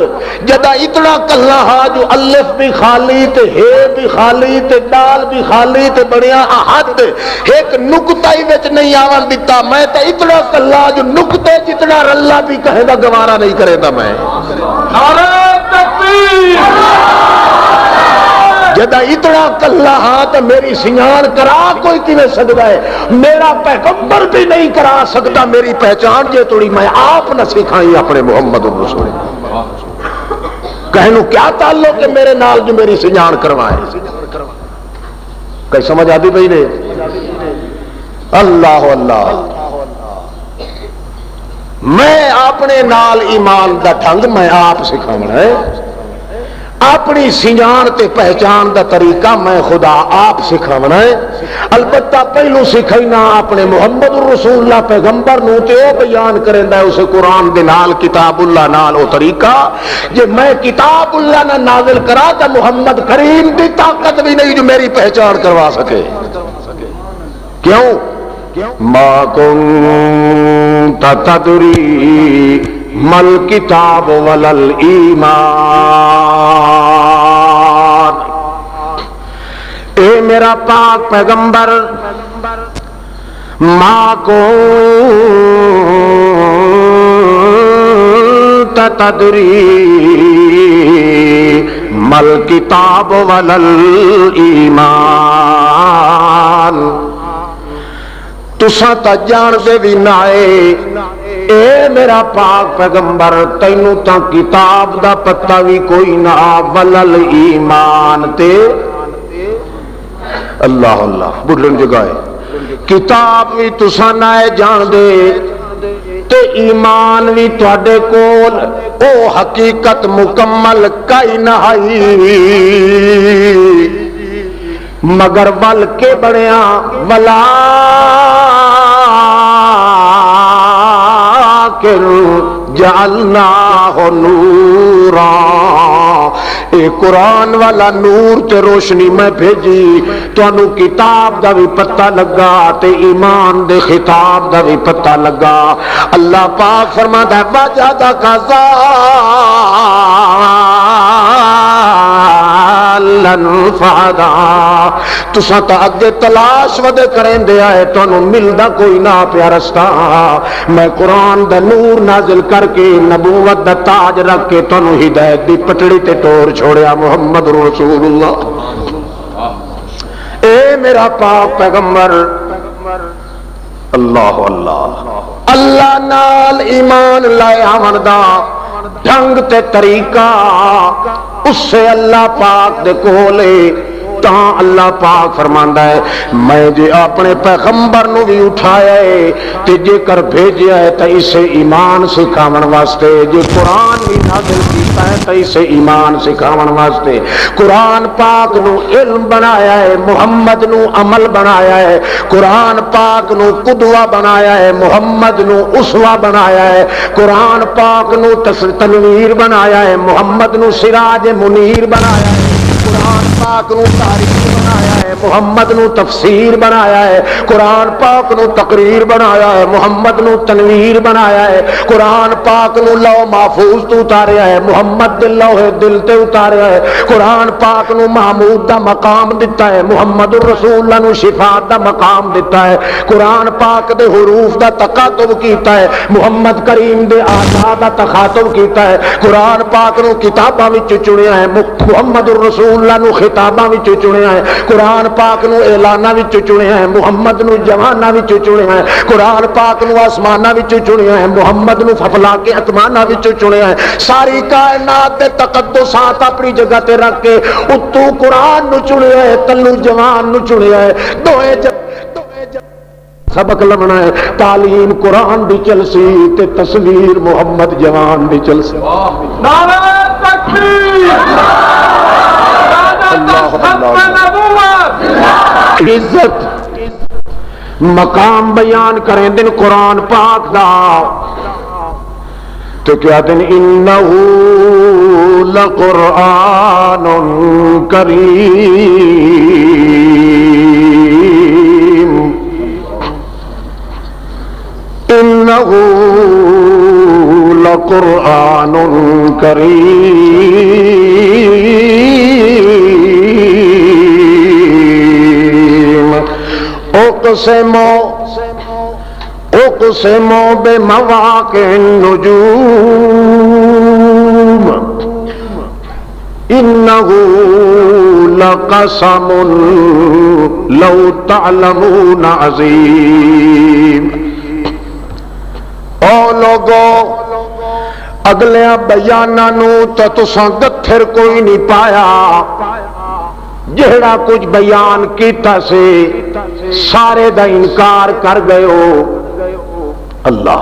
جدا اتنا کلا ہا جو الف بھی خالی تے ہے بھی خالی تے دال بھی خالی تے بڑیا احد. ایک نقطہ نکتائی وچ نہیں آون دیتا میں تے اتنا کلا جو نکتے جتنا رلا بھی کہے دا گوارا نہیں کرے دا میں نعرہ تکبیر جدا اتنا کلا ہاں تو میری سیان کرا کوئی کیویں سکدا ہے میرا پیغمبر بھی نہیں کرا سکتا میری پہچان جے توڑی میں آپ نہ سکھائی اپنے محمد رسول کہنو کیا تعلق ہے میرے نال جو میری سیان کروائے کہیں سمجھ آتی بھائی نے اللہ اللہ میں اپنے نال ایمان دا ڈھنگ میں آپ سکھاونا ہے اپنی سیان تے پہچان دا طریقہ میں خدا آپ سکھاونا ہے البتہ پہلو سکھائنا اپنے محمد رسول اللہ پیغمبر نو تے او بیان کریندا ہے اسے قرآن دے نال کتاب اللہ نال او طریقہ جے میں کتاب اللہ نہ نازل کرا تا محمد کریم دی طاقت بھی نہیں جو میری پہچان کروا سکے کیوں ما کنت تدری مل کتاب ولل ایمان اے میرا پاک پیغمبر ما کنت تدری مل کتاب ولل ایمان تساں تا جان دے بھی نائے اے میرا پاک پیغمبر تینوں تا کتاب دا پتہ بھی کوئی نہ ولل ایمان تے اللہ اللہ بڑھن جگائے کتاب بھی تساں نائے جان دے تے ایمان بھی تواڈے کول او حقیقت مکمل کئی نہ آئی مگر ول کے بڑیاں ولا جعلناہ نورا اے قرآن والا نور تے روشنی میں بھیجی تو انہوں کتاب دا بھی پتہ لگا تے ایمان دے خطاب دا بھی پتہ لگا اللہ پاک فرماتا ہے وَجَدَكَ ضَالًّا فَهَدَىٰ تُساں تا اگے تلاش ودے کریں دے آئے تو انہوں ملدا کوئی نہ پیا رستہ میں قرآن دا نور نازل کر کے نبوت دا تاج رکھ کے تو انہوں ہدایت دی پٹڑی تے ٹور چھوڑیا محمد رسول اللہ اے میرا پاک پیغمبر اللہ اللہ اللہ نال ایمان لائے آمن دا ڈھنگ تے طریقہ اس سے اللہ پاک دے کولے تاں اللہ پاک فرماندا ہے میں جے اپنے پیغمبر نو بھی اٹھایا ہے تے جے کر بھیجیا ہے تے اسے ایمان سکھاون واسطے جے قرآن بھی نازل کیتا ہے تے اسے ایمان سکھاون واسطے قرآن پاک نو علم بنایا ہے محمد نو عمل بنایا ہے قرآن پاک نو قدوہ بنایا ہے محمد نو اسوہ بنایا ہے قرآن پاک نو تنویر بنایا ہے محمد نو سراج منیر بنایا ہے قرآن پاک نو تاریخ بنایا ہے محمد نو تفسیر بنایا ہے قرآن پاک نو تقریر بنایا ہے محمد نو تنویر بنایا ہے قرآن پاک نو لوح محفوظ تو اتاریا ہے محمد دل لوح دل تے اتاریا ہے قرآن پاک نو محمود دا مقام دیتا ہے محمد الرسول اللہ نو شفاعت دا مقام دیتا ہے قرآن پاک دے حروف دا تقاطب کیتا ہے محمد کریم دے آزاد دا تخاطب کیتا ہے قرآن پاک نو کتاباں وچ چنیا ہے محمد الرسول اللہ نو خطاباں وچ چنیا ہے قرآن پاک نو اعلاناں وچ چنیا ہے محمد نو جواناں وچ چنیا ہے قرآن پاک نو آسماناں وچ چنیا ہے محمد نو افلاک اتماناں وچ چنیا ہے ساری کائنات دے تقدسات اپنی جگہ تے رکھ کے اتو قرآن نو چنیا ہے تلو جوان نو چنیا ہے دوئے سبق لبنا ہے تعلیم قرآن دی چلسی تے تصویر محمد جوان دی چلسی نعرہ تکبیر عزت مقام بیان کریں دن قرآن پاک دا تو کیا دن انہو لقرآن کریم انہو لقرآن کریم اقسم اقسم بمواقع النجوم انه لقسم لو تعلمون عظیم۔ او لوگو اگلے بیاناں نو تو تساں گتھر کوئی نہیں پایا، جہڑا کچھ بیان کیتا سے سارے دا انکار کر گئے ہو۔ اللہ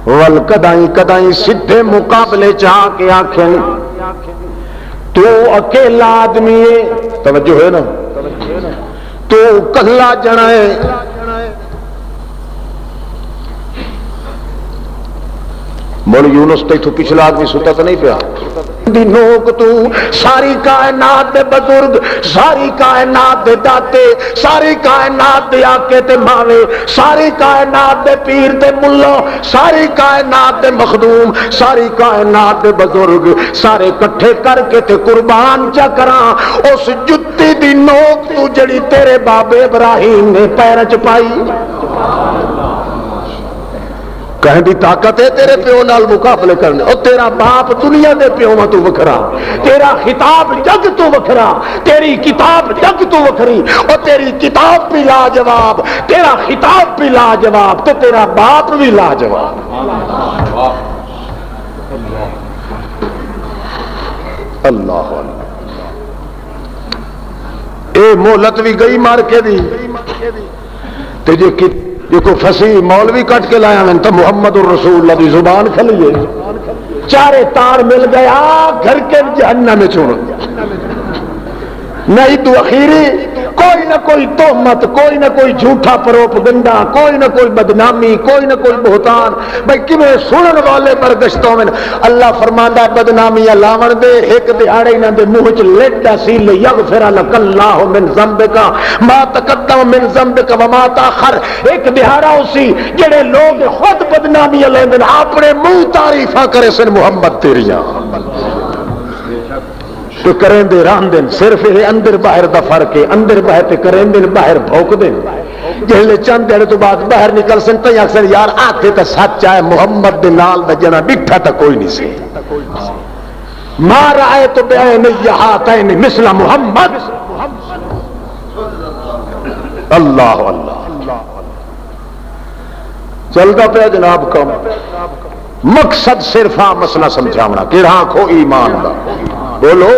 ول کدائیں کدائیں سدھے مقابلے چاہ کے آکھیں تو اکیلا آدمی ہے، توجہ ہے نا، تو کلا جنا ہے، مول یونس تو پچھلا آدمی ستا تو نہیں پیا دی نوک تو ساری کائنات دے بزرگ، ساری کائنات دے داتے، ساری کائنات دے آقے تے ماوے، ساری کائنات دے پیر تے ملا، ساری کائنات دے مخدوم، ساری کائنات دے بزرگ سارے کٹھے کر کے تے قربان چا کراں اس جتی دی نوک تو جڑی تیرے بابے ابراہیم نے پیر چ پائی۔ کہیں دی طاقت ہے تیرے پیو نال مقابلے کرنے، اور تیرا باپ دنیا دے پیو میں تو وکھرا، تیرا خطاب جگ تو وکھرا، تیری کتاب جگ تو وکھری، اور تیری کتاب بھی لاجواب، تیرا خطاب بھی لاجواب، تو تیرا باپ بھی لاجواب۔ اللہ اے مہلت بھی گئی مار کے دی تے یہ کوئی فصیح مولوی کٹ کے لایا میں تو محمد الرسول اللہ دی زبان کھلیے چارے تار مل گیا گھر کے جہنم میں چھوڑ نہیں تو اخیری کوئی نہ کوئی تہمت، کوئی نہ کوئی جھوٹا پروپگنڈا، کوئی نہ کوئی بدنامی، کوئی نہ کوئی بہتان، بھائی کیویں سنن والے برگشتوں میں اللہ فرماندا بدنامی لاون دے ایک دہاڑے انہاں دے منہ وچ لیٹا سی لیغفر لک اللہ من ذنبک ما تقدم من ذنبک وما تاخر، ایک دہاڑا اسی جڑے لوگ خود بدنامی لیندے اپنے منہ تعریفاں کرے سن محمد تیریاں تو کریں دے ران دن، صرف یہ اندر باہر دا فرق ہے، اندر باہر تے کریں دن باہر بھوک دن، جہلے چند دیڑے تو بعد باہر نکل سن تو اکثر یار آتے تا سچ آئے محمد دے نال دا جنا بٹھا تا کوئی نہیں سے ما رائے تو بعین یہاتین مثل محمد۔ اللہ اللہ چلتا پہ جناب کم مقصد صرف مسئلہ سمجھاونا کہ رکھو ایمان دا، بولو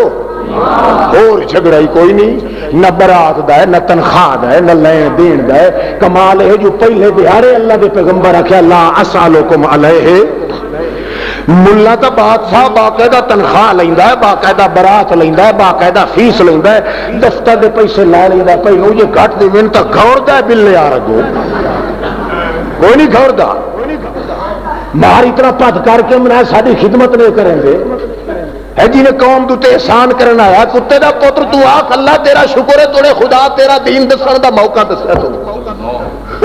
اور جھگڑا ہی کوئی نہیں، نہ برات دا ہے، نہ تنخواہ دا ہے، نہ لین دین دا ہے۔ کمال ہے جو پہلے دیہارے اللہ دے پیغمبر آکھیا لا اسالکم علیہ، ملا تا بادشاہ باقاعدہ تنخواہ لیندا ہے، باقاعدہ برات لیندا ہے، باقاعدہ فیس لیندا ہے، دفتر دے پیسے لے لیندا ہے، پہلو یہ کٹ دی من تا گھوردا ہے بل یار اگو کوئی نہیں گھوردا، مار اتنا پد کر کے منائے ساری خدمت نہیں کریں گے ہے جی نے قوم تے احسان کرنا آیا کتے دا پتر تو آخ اللہ تیرا شکر ہے توڑے خدا تیرا دین دسن دا موقع دسیا تو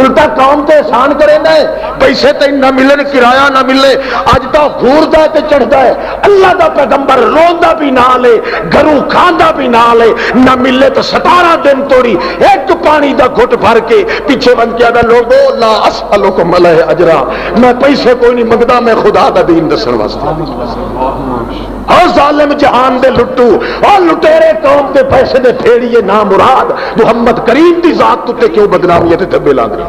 الٹا قوم تے احسان کرے نہ پیسے تے نہ ملن کرایہ نہ ملے اج تو گھوردا تے چڑھدا ہے اللہ دا پیغمبر روندا بھی نہ لے گھروں کھاندا بھی نہ لے نہ ملے تو 17 دن توڑی ایک پانی دا گھٹ بھر کے پیچھے بن کے ادا لوگو لا اسالکم علیہ اجرا، میں پیسے کوئی نہیں منگدا، میں خدا دا دین دسن واسطے۔ اور ظالم جہان دے لٹو اور لٹیرے قوم دے پیسے دے پھیڑیے نا مراد محمد کریم دی ذات تے کیوں بدنامی تے دھبے لاندے۔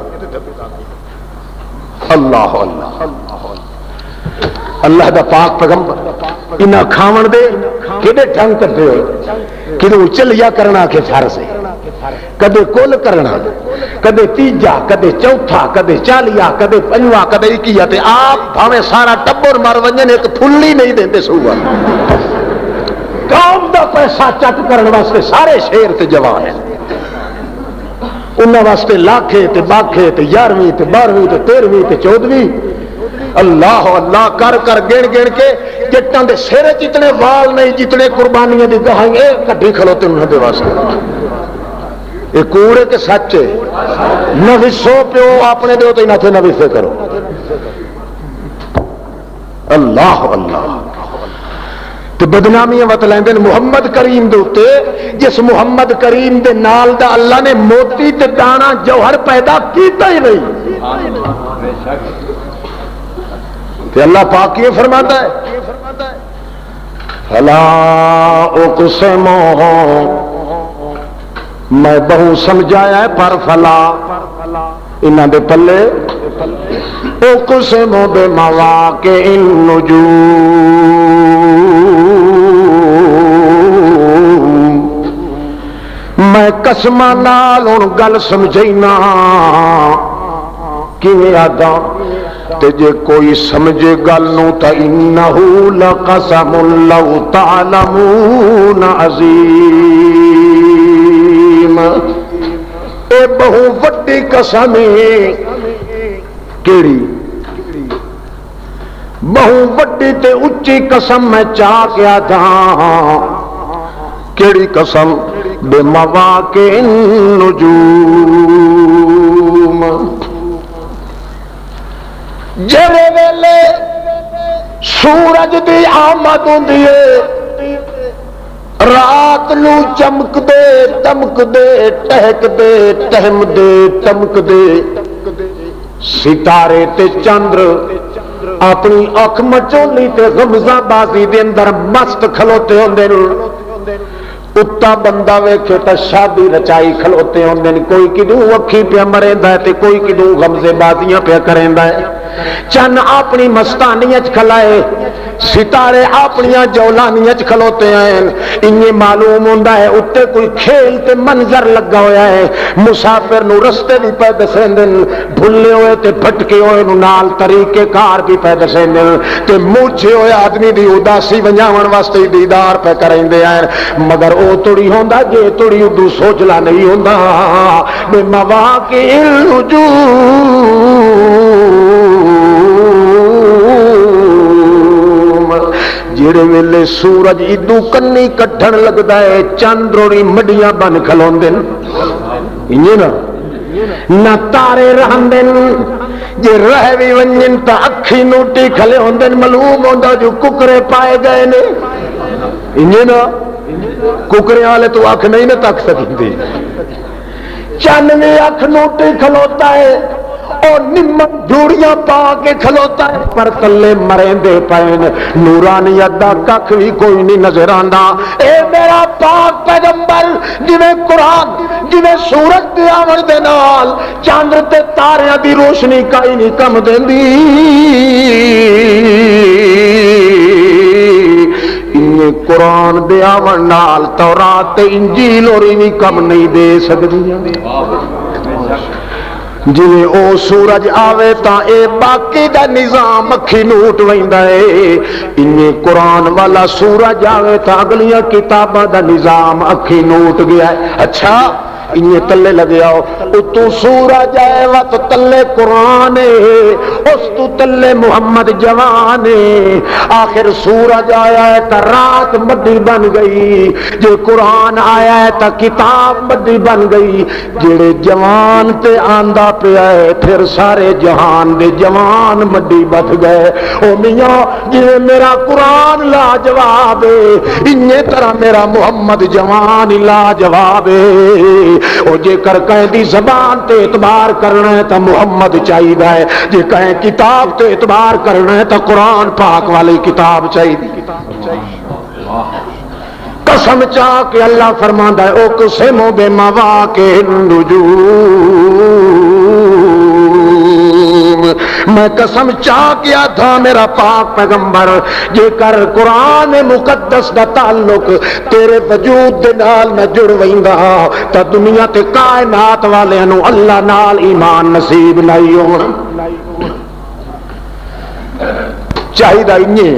اللہ اللہ اللہ دا پاک پیغمبر انہاں کھاون دے کڈے ڈھنگ کرتے ہو، کدوں چلیا کرنا کے فرض ہے، کدے کل کرنا، کدے تیجا، کدے چوتھا، کدے چالیا، کدے پنجواں، کدے اکیا، تے آپ بھاویں سارا ٹبر مر ونجن ایک پھلی نہیں دیندے سووا۔ قوم دا پیسہ چٹ کرنے واسطے سارے شیر تے جوان ہیں، انہاں واسطے لاکھے تے باکھے تے 11ویں تے 12ویں تے 13ویں تے 14ویں اللہ اللہ کر کر گن گن کے جٹاں دے سر جتنے وال نہیں جتنے قربانیاں دی گاہیں اے کڈی کھلوتے انہاں دے واسطے۔ یہ کوڑے کے سچے نہ وسو پیو اپنے دیو تو نہ تھے نہ وسے کرو۔ اللہ اللہ تو بدنامیاں وت لیندے محمد کریم دے اوتے، جس محمد کریم دے نال دا اللہ نے موتی تے دانا جوہر پیدا کیتا ہی نہیں۔ تے اللہ پاک یہ فرماتا ہے فلا اقسم، میں بہو سمجھایا ہے پر فلا انہاں دے پلے اقسم بمواقع النجوم، میں قسماں نال ہن گل سمجھینا کیویں آدا تے جے کوئی سمجھے گل نو تا انہ لقسم لو تعلمون عظیم، اے بہو وڈی قسم ہے۔ کیڑی بہو وڈی تے اچھی قسم میں چاہ کے آدھا، کیڑی قسم بے مواقع النجوم، جڑے ویلے سورج دی آمد ہوندی ہے رات نو چمک دے تمک دے ٹہک دے ٹہم دے تمک دے، ستارے تے چندر اپنی اکھ مچولی تے غمزہ بازی دے اندر مست کھلوتے ہوندے نے، کتا بندہ ویکھے تا شادی رچائی کھلوتے ہوندے نے، کوئی کدوں اکھی پہ مریندا ہے تے کوئی کدوں غمزے بازیاں پہ کریندا ہے، چن اپنی مستانیاں چ کھلائے، ستارے اپنی جولانیاں چ کھلوتے ہیں، انہیں معلوم ہوندا ہے اتے کوئی کھیل تے منظر لگا ہویا ہے، مسافر نو رستے بھی پہ دسیندے، بھلے ہوئے تے بھٹکے ہوئے نو نال طریقے کار بھی پہ دسیندے، تے موچھے ہوئے آدمی دی اداسی ونجاون واسطے دیدار پہ کریندے ہیں، مگر او توڑی ہوندا جے توڑی ادو سوچلا نہیں ہوندا بے مواقع النجوم، جڑے ویلے سورج ادو کنی کٹھن لگدا ہے چندروڑی مڈیاں بن کھلوندے انجے نہ تارے رہندے، جے رہ بھی ونجن تا اکھی نوٹی کھلے ہوندے، معلوم ہوندا جو ککرے پائے گئے نے، انجے نا ککرے والے تو اکھ نہیں نہ تک سکتے، چند بھی اکھ نوٹی کھلوتا ہے اور نمک جوڑیاں پا کے کھلوتا ہے، پر تلے مرندے پین نورانیت دا ککھ بھی کوئی نہیں نظر آندا۔ اے میرا پاک پیغمبر جویں قرآن جویں سورج دی آمد دے نال چاند تے تاریاں دی روشنی کائی نہیں کم دیندی، انہیں قرآن دے آمد نال تورات تے انجیل اور انہیں کم نہیں دے سکتی، جویں او سورج آوے تا اے باقی دا نظام اکھی نوٹ ویندا ہے، انہیں قرآن والا سورج آوے تا اگلیاں کتاباں دا نظام اکھی نوٹ گیا ہے۔ اچھا انہیں تلے لگے آؤ، تو سورج آئے وقت تلے قرآن ہے، اس تو تلے محمد جوان ہے، آخر سورج آیا ہے تا رات مڈی بن گئی، جو قرآن آیا ہے تا کتاب مڈی بن گئی، جڑے جوان تے آندہ پہ آئے پھر سارے جہان دے جوان مڈی بت گئے۔ او میاں جی میرا قرآن لاجواب ہے، انہیں طرح میرا محمد جوان لاجواب ہے، او جے کر کہیں دی زبان تے اعتبار کرنا ہے تا محمد چاہیے ہے، جے کہیں کتاب تے اعتبار کرنا ہے تا قرآن پاک والی کتاب چاہیے۔ قسم چاہ کہ اللہ فرماندا ہے اقسم بمواقع النجوم، میں قسم چاہ کیا تھا میرا پاک پیغمبر جے کر قرآن مقدس دا تعلق تیرے وجود دے نال نہ جڑ ویندا تا دنیا تے کائنات والے نو اللہ نال ایمان نصیب نہیں ہونا۔ چاہیدہ انہیں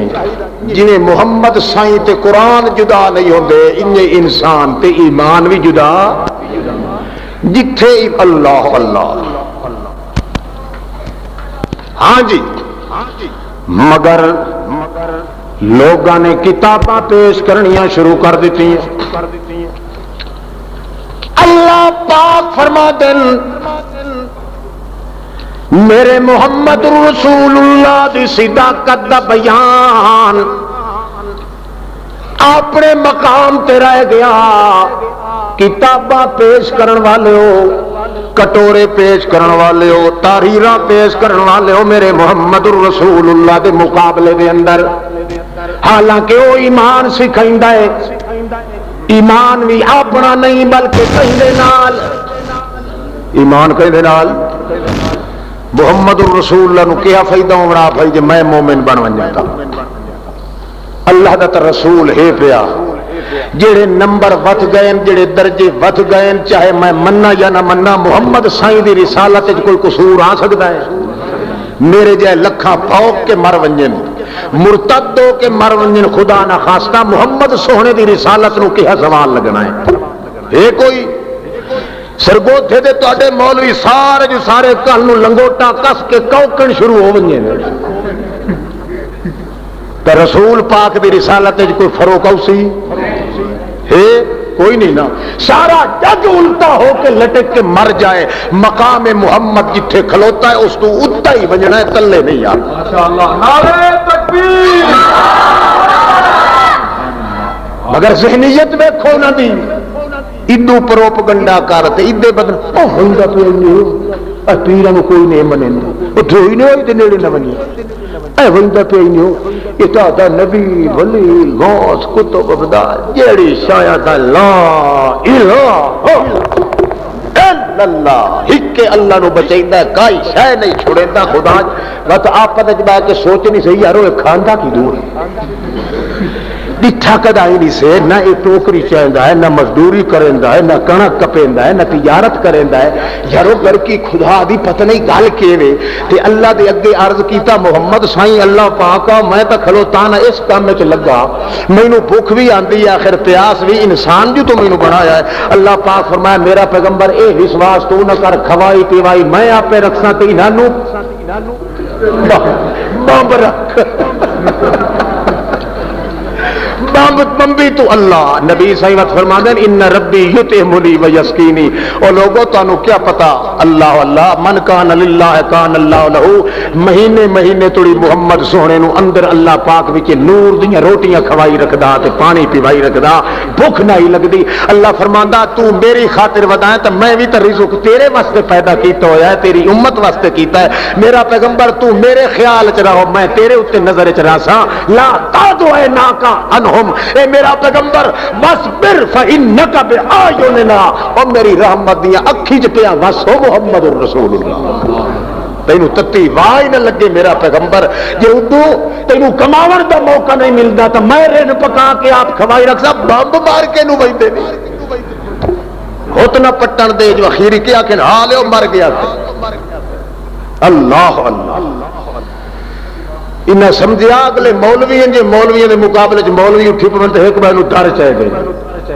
جنہیں محمد سائیں تے قرآن جدا نہیں ہوندے، انہیں انسان تے ایمان بھی جدا، جتھے اللہ اللہ ہاں جی، مگر لوگاں نے کتاباں پیش کرنیاں شروع کر دیتی ہیں۔ اللہ پاک فرما دن میرے محمد رسول اللہ دی صداقت دا بیان اپنے مقام تے رہ گیا، کتاباں پیش کرن والے ہو، کٹورے پیش کرن والے ہو، تحریراں پیش کرن والے ہو میرے محمد الرسول اللہ دے مقابلے دے اندر، حالانکہ وہ ایمان سکھائندا ہے، ایمان بھی اپنا نہیں بلکہ کہیں نال، ایمان کہیں نال محمد الرسول اللہ نو کیا فائدہ ہونا بھائی جے میں مومن بن ونجا، اللہ دا تے رسول ہے پیا، جڑے نمبر وت گئے، جڑے درجے وت گئے، چاہے میں مننا یا نہ مننا، محمد سائیں دی رسالت وچ کوئی قصور آ سکتا ہے؟ میرے جے لکھاں پوک کے مر ونجن، مرتد ہو کے مر ونجن، خدا نہ خواستہ محمد سونے دی رسالت نو کیا سوال لگنا ہے کوئی؟ سرگوتھے دے تواڈے مولوی سارے جو سارے کل نو لنگوٹا کس کے کوکن شروع ہو ونجن، تے رسول پاک دی رسالت وچ کوئی فروق اوسی ہے کوئی نہیں نا، سارا جگ الٹا ہو کے لٹک کے مر جائے، مقام محمد جتھے کھلوتا ہے اس تو اتا ہی بجنا ہے، تلے نہیں یار۔ ماشاءاللہ، نعرہ تکبیر۔ مگر ذہنیت ویکھو نہ دی، ادو پروپگنڈا کرتے ادے بدل او ہوندا تو نہیں، پیراں نو کوئی نہیں منیندا، او دھوئی نہیں ہوئی تے نیڑے نہ ونجے، اے ہوندا پئی نہیں ہو، اتا دا نبی ولی غوث کتب ابدال جیڑی شاید لا الہ الا اللہ، ہکے اللہ نو بچیندا، کائی شے نہیں چھڑیندا خدا، بس آپس وچ بیٹھ کے سوچ نہیں صحیح یارو اے کھاندا کی دور ڈٹھا کدائی نہیں سے، نہ یہ ٹوکری چاہتا ہے، نہ مزدوری کریندا ہے، نہ کنک کپیندا ہے، نہ تجارت کریندا ہے، یارو گھر کی خدا دی پتہ نہیں گل کیویں تے اللہ دے اگے عرض کیتا محمد سائیں اللہ پاکا میں تے کھلوتا نہ اس کام وچ لگا، مینوں بھوک بھی آندی ہے، آخر پیاس بھی، انسان جو تو مینوں بنایا ہے، اللہ پاک فرمایا میرا پیغمبر اے وشواس تو نہ کر، کھوائی پیوائی میں آپ پہ رکھساں تے انہاں نو بمب رکھ بمبی تو اللہ نبی صحیح وقت فرماندے ان ربی یطعمنی و یسقینی، اور لوگوں تانوں کیا پتا اللہ اللہ من کان للہ کان اللہ لہ، مہینے مہینے توڑی محمد سونے نو اندر اللہ پاک وچ نور دیاں روٹیاں کھوائی رکھدا تے پانی پیوائی رکھدا، بھوک نہیں لگدی، اللہ فرماندا تو میری خاطر ودائیں تے میں بھی تے رزق تیرے واسطے پیدا کیتا ہویا ہے، تیری امت واسطے کیتا ہے، میرا پیغمبر تو میرے خیال وچ رہو، میں تیرے اوتے نظر وچ رہساں، لا تعدعناکا انہم، اے میرا پیغمبر وصبر فإنک بأعیننا، او میری رحمت دیاں اکھی چ پیا وس ہو محمد الرسول اللہ، تینوں تتی وائی نہ لگے میرا پیغمبر، جے ادو تینوں کماون دا موقع نہیں ملدا تو میں رن پکا کے آپ کھوائی رکھسا، بمب مار کے نو ویندے نہیں ہوت نہ پٹن دے، جو اخیری کیا کہ حال ہے مر گیا، اللہ اللہ انہیں سمجھا اگلے مولوی ہیں، جی مولویوں کے مقابلے مولوی اٹھی پون تو ایک بار ڈر چاہے گئے،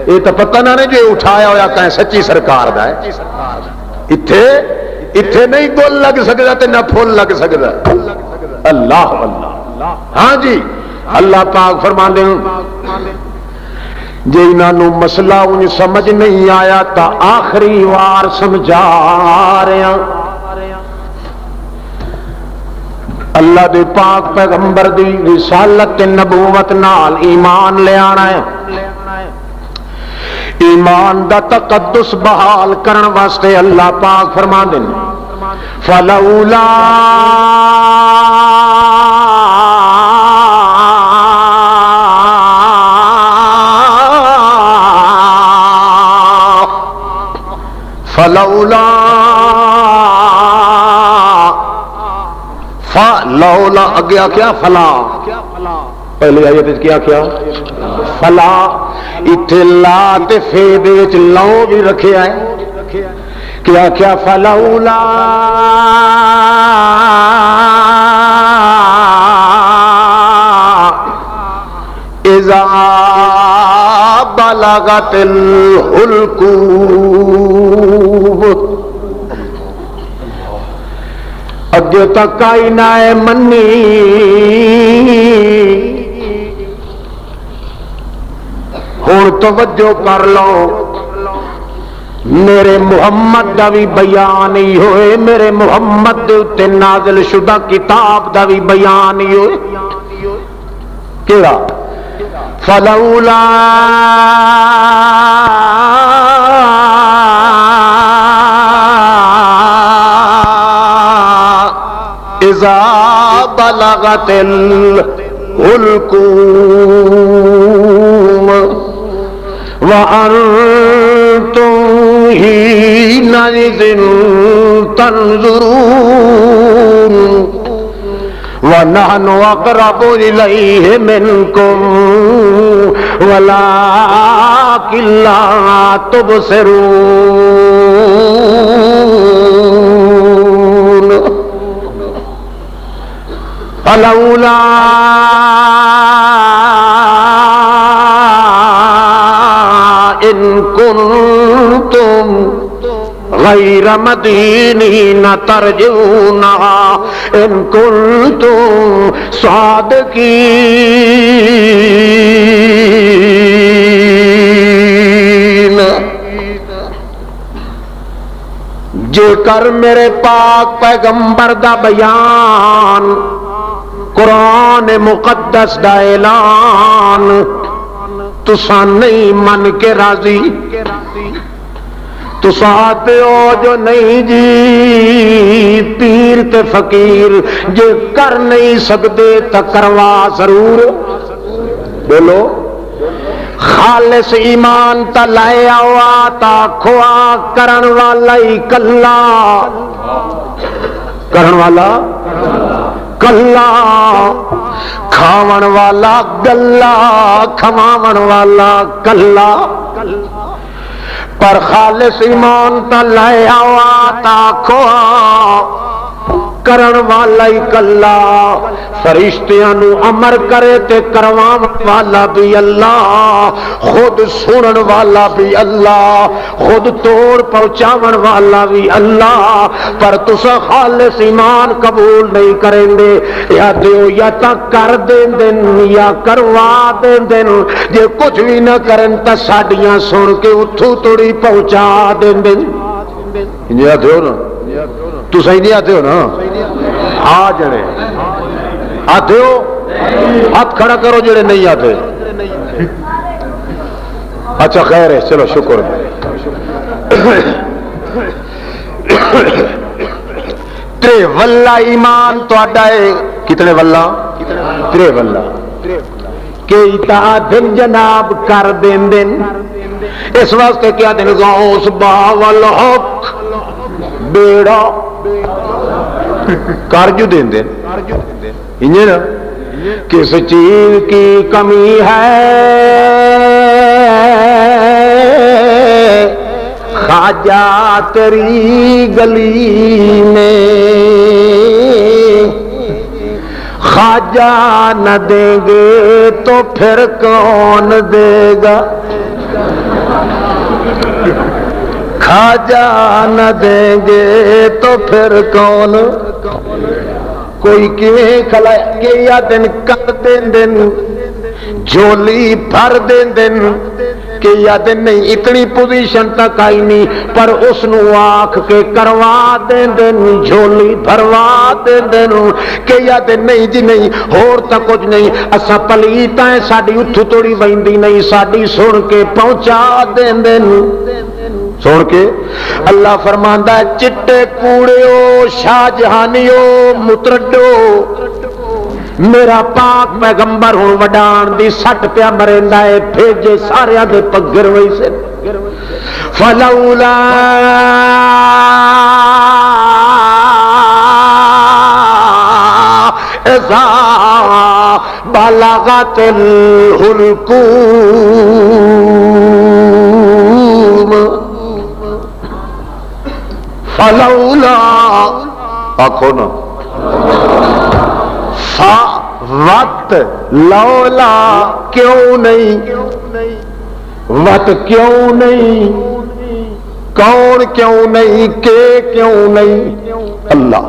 یہ تو پتہ نہ نہیں جو اٹھایا ہوا کہیں سچی سرکار دا ہے، اتھے نہیں گل لگ سکتا تے نہ پھول لگ سکتا، اللہ اللہ ہاں جی اللہ پاک فرماندے جے انہاں مسئلہ انہیں سمجھ نہیں آیا تا آخری وار سمجھا رہے ہیں، اللہ دے پاک پیغمبر دی رسالت نبوت نال ایمان لے آنا ہے، ایمان دا تقدس بحال کرن واسطے اللہ پاک فرما دیں فلولا فلولا لولا اگیا کیا فلا، پہلی آیت کیا کیا فلا، اتھے لا تے فے دے وچ لو بھی رکھیا ہے، کیا کیا فلولا اذا بلغت الحلقوم، اگے تک آئی نہ منی، ہوں توجہ کر لو، میرے محمد دا بھی بیان ہی ہوئے، میرے محمد دے اتے نازل شدہ کتاب دا بھی بیان ہی ہوئے، کیڑا فلولا اذا بلغت الحلقوم وانتم حينئذ تنظرون وَنَحْنُ أَقْرَبُ إِلَيْهِ مِنْكُمْ وَلَكِنْ لَا تُبْصِرُونَ فَلَوْلَا إِن كُنتُمْ غیر مدینین ترجونہا ان کنتم صادقین، جے کر میرے پاک پیغمبر دا بیان، قرآن مقدس دا اعلان تساں نہیں من کے راضی، تساں آتے ہو جو نہیں جی پیر تے فقیر جے کر نہیں سکتے تا کروا ضرور، بولو خالص ایمان تا لائے آوا تا کھوا کرن والا ہی کلا، کرن والا کلا، کھاون والا گلا، کھواون والا کلا، پر خالص ایمان تا لائے آوا تا کھوا کرن والا ہی کلا، فرشتیاں نو امر کرے تے کرواں والا بھی اللہ، خود سنن والا بھی اللہ، خود توڑ پہنچاون والا بھی اللہ، پر تسا خالص ایمان قبول نہیں کریں دے، یا دیو یا تا کر دیں دن یا کروا دیں دن، جے کچھ بھی نہ کرن تا ساڑیاں سن کے اتھو توڑی پہنچا دیں دن، انجھے آتے ہو نا تو صحیح نہیں آتے ہو نا، آ جڑے آتے ہو ہاتھ کھڑا کرو جڑے نہیں آتے، اچھا خیر ہے چلو شکر ہے، ترے واللہ ایمان تو اڈائے کتنے واللہ؟ ترے واللہ کہ اطاعت جناب کر دیں دن، اس واسطے کیا دن غوث باوالحق بیڑا کر جو دیں دن، انہیں نا کس چیز کی کمی ہے خواجہ تیری گلی میں، خواجہ نہ دیں گے تو پھر کون دے گا، خواجہ نہ دیں گے تو پھر کون، کوئی کیویں کھلا کہ یا دن کر دیں دن جھولی بھر دیں دن کہ یا دن نہیں اتنی پوزیشن تک آئی نہیں، پر اس نو آنکھ کے کروا دیں دن جھولی بھروا دیں دن کہ یا دن نہیں جی نہیں اور تا کچھ نہیں، اسا پلیتا ہے ساڑی اتھو توڑی ویندی نہیں، ساڑی سن کے پہنچا دیں دن، سن کے اللہ فرماندہ ہے چٹے کوڑیو شاہ جہانیو مترڈو میرا پاک پیغمبر ہوں وڈان دی سٹ پیا مریندا ہے بھیجے سارے دے پگر وئی سے، فلولا اذا بلغت الحلقوم فلولا آخو نا وقت لولا کیوں نہیں، وقت کیوں نہیں، کون کیوں نہیں، کہ کیوں نہیں، اللہ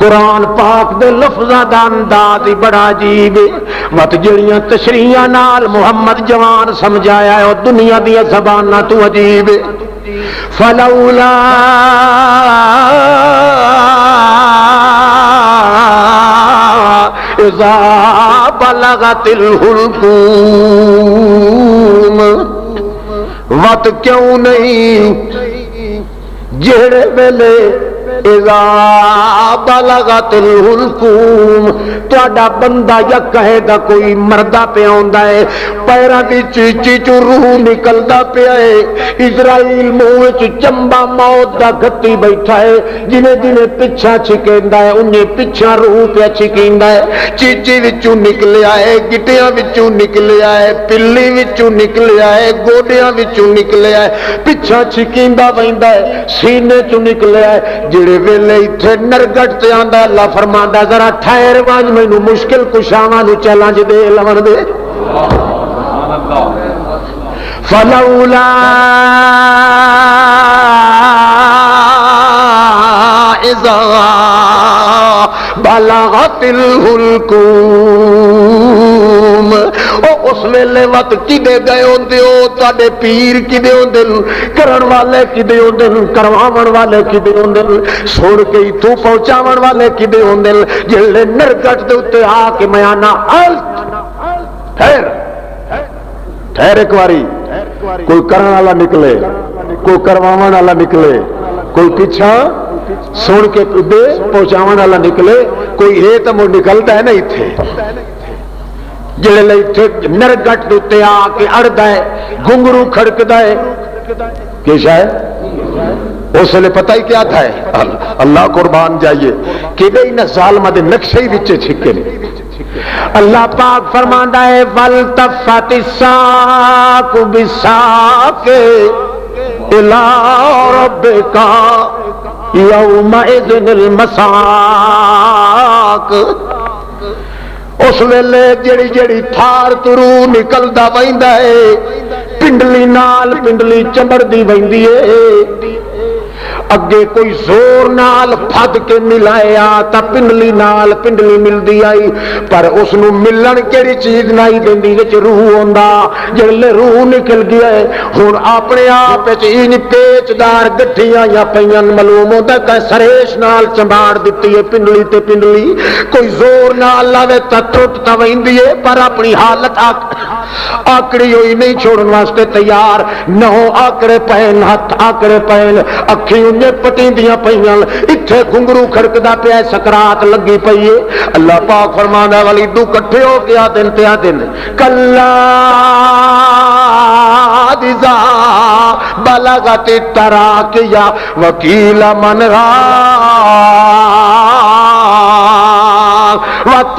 قرآن پاک دے لفظاں دا انداز ہی بڑا عجیب ہے، وت جڑیاں تشریحاں نال محمد جوان سمجھایا ہے اور دنیا دی زباناں تو عجیب ہے، فلولا اذا بلغت الحلقوم وقت کیوں نہیں جہڑے ویلے اذا بلغت الحلقوم تہاڈا بندہ یا کہے گا کوئی مردہ پہ آندا ہے پیراں دی چیچی چوں روح نکلدا پیا ہے اسرائیل منہ وچ چمبا موت دا گھٹی بیٹھا ہے جنے جنے پچھا چھکیندا ہے انہیں پچھا روح پیا چھکیندا ہے چیچی وچوں نکلیا ہے گٹیاں وچوں نکلیا ہے پلی وچوں نکلیا ہے گوڈیاں وچوں نکلیا ہے پچھا چھکیندا ویندا ہے سینے چوں نکلیا ہے جڑے ویلے ایتھے نرگٹ تے آندا اللہ فرماندا ذرا ٹھہر وانج مینوں مشکل کشاواں نو چیلنج دے لون دے فلولا اذا بلغت الحلقوم اس ویلے وقت کدے گئے ہوندے ہو تواڈے پیر کدے ہوندے کرن والے کدے ہوندے کرواون والے کدے ہوندے سن کے تو پہنچاون والے کدے ہوندے جڑے نرگٹ دے اوتے آ کے میں آنا ٹھہر ایک واری کوئی کرن والا نکلے کوئی کرواون والا نکلے کوئی پیچھا سن کے دے پہنچاون والا نکلے کوئی ہے تو مڑ نکلتا ہے نا ایتھے جڑے لے ایتھے نرگٹ دے اوتے آ کے اڑدا ہے گھنگرو کھڑکدا ہے کہ شاید اس لیے پتہ ہی کیا تھا ہے اللہ قربان جائیے کہ نہ ظالمہ دے نقشے ہی وچ چھکے نے اللہ پاک فرماندا ہے والتفت الساق بالساق الى ربک یومئذ المساق اس ویلے جڑی جڑی تھار ترو نکلدا ویندا ہے پنڈلی نال پنڈلی چمڑدی ویندی ہے اگے کوئی زور نال پھد کے ملایا تا پنڈلی نال پنڈلی ملدی آئی پر اس نو ملن کیڑی چیز نہیں دیندی وچ روح ہوندا جڑے روح نکل گیا ہے ہن اپنے آپ وچ این پیچدار گٹھیاں یا پیاں معلوم ہوندا کہ سریش نال چمباڑ دتی ہے پنڈلی تے پنڈلی کوئی زور نال لاوے تا ٹوٹ تا ویندی ہے پر اپنی حالت آکڑی ہوئی نہیں چھوڑن واسطے تیار نہ ہو آکڑے پین ہاتھ آکڑے پین اکھی پٹیندیاں پیاں اتھے گھنگرو کھڑکدا پیا سکرات لگی پئی ہے اللہ پاک فرماندا والی دو کٹھے ہو کے آدن تے آدن کلا اذا بلغت التراقیا وقیل من راق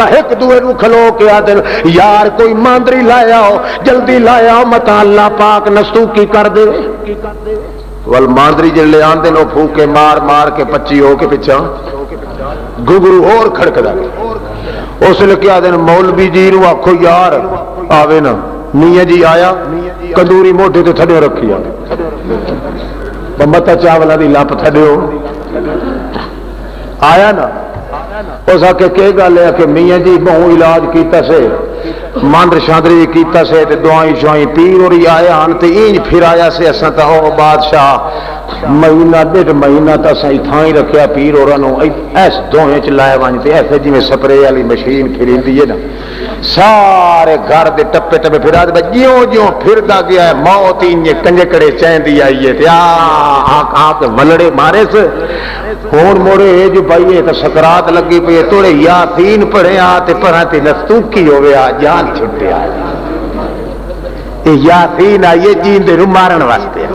ایک دوے نو کھلو کے آدن یار کوئی ماندری لایا ہو جلدی لایا ہو متا اللہ پاک نستوکی کر دے ول ماندری جلے آندے نو پھوکے مار مار کے پچی ہو کے پچھا گھگرو اور کھڑکدا اس لیے کیا دن مولوی جی نو آکھو یار آوے نا میاں جی آیا کندوری موٹے تے تھڈے رکھی متا چاولا دی لپ تھڈیو آیا نا اس آکے کہ گل ہے کہ میاں جی بہوں علاج کیتا سے ماندر شاندری کیتا سے تے دعائیں شوائیں پیر اور آیا ہن تے اینج پھر آیا سے اساں تا او بادشاہ مہینہ ڈیڑھ مہینہ تا اساں تھاں ہی رکھیا پیر اوراں نو ایس دوہے چ لائے وان تے ایسے جویں سپرے والی مشین کھریندی ہے نا سارے گھر دے ٹپے ٹپے پھرا دے جیوں جیوں پھردا گیا ہے موت انج کنجکڑے چیندی آئی ہے تے آ کے ولڑے مارے سے ہون موڑے جو بھائی تو سکرات لگی پئی توڑے یاسین پڑھیا تے پڑھا تے نستوکی ہویا جان چھٹیا یاسین آئیے جیندے نو مارن واسطے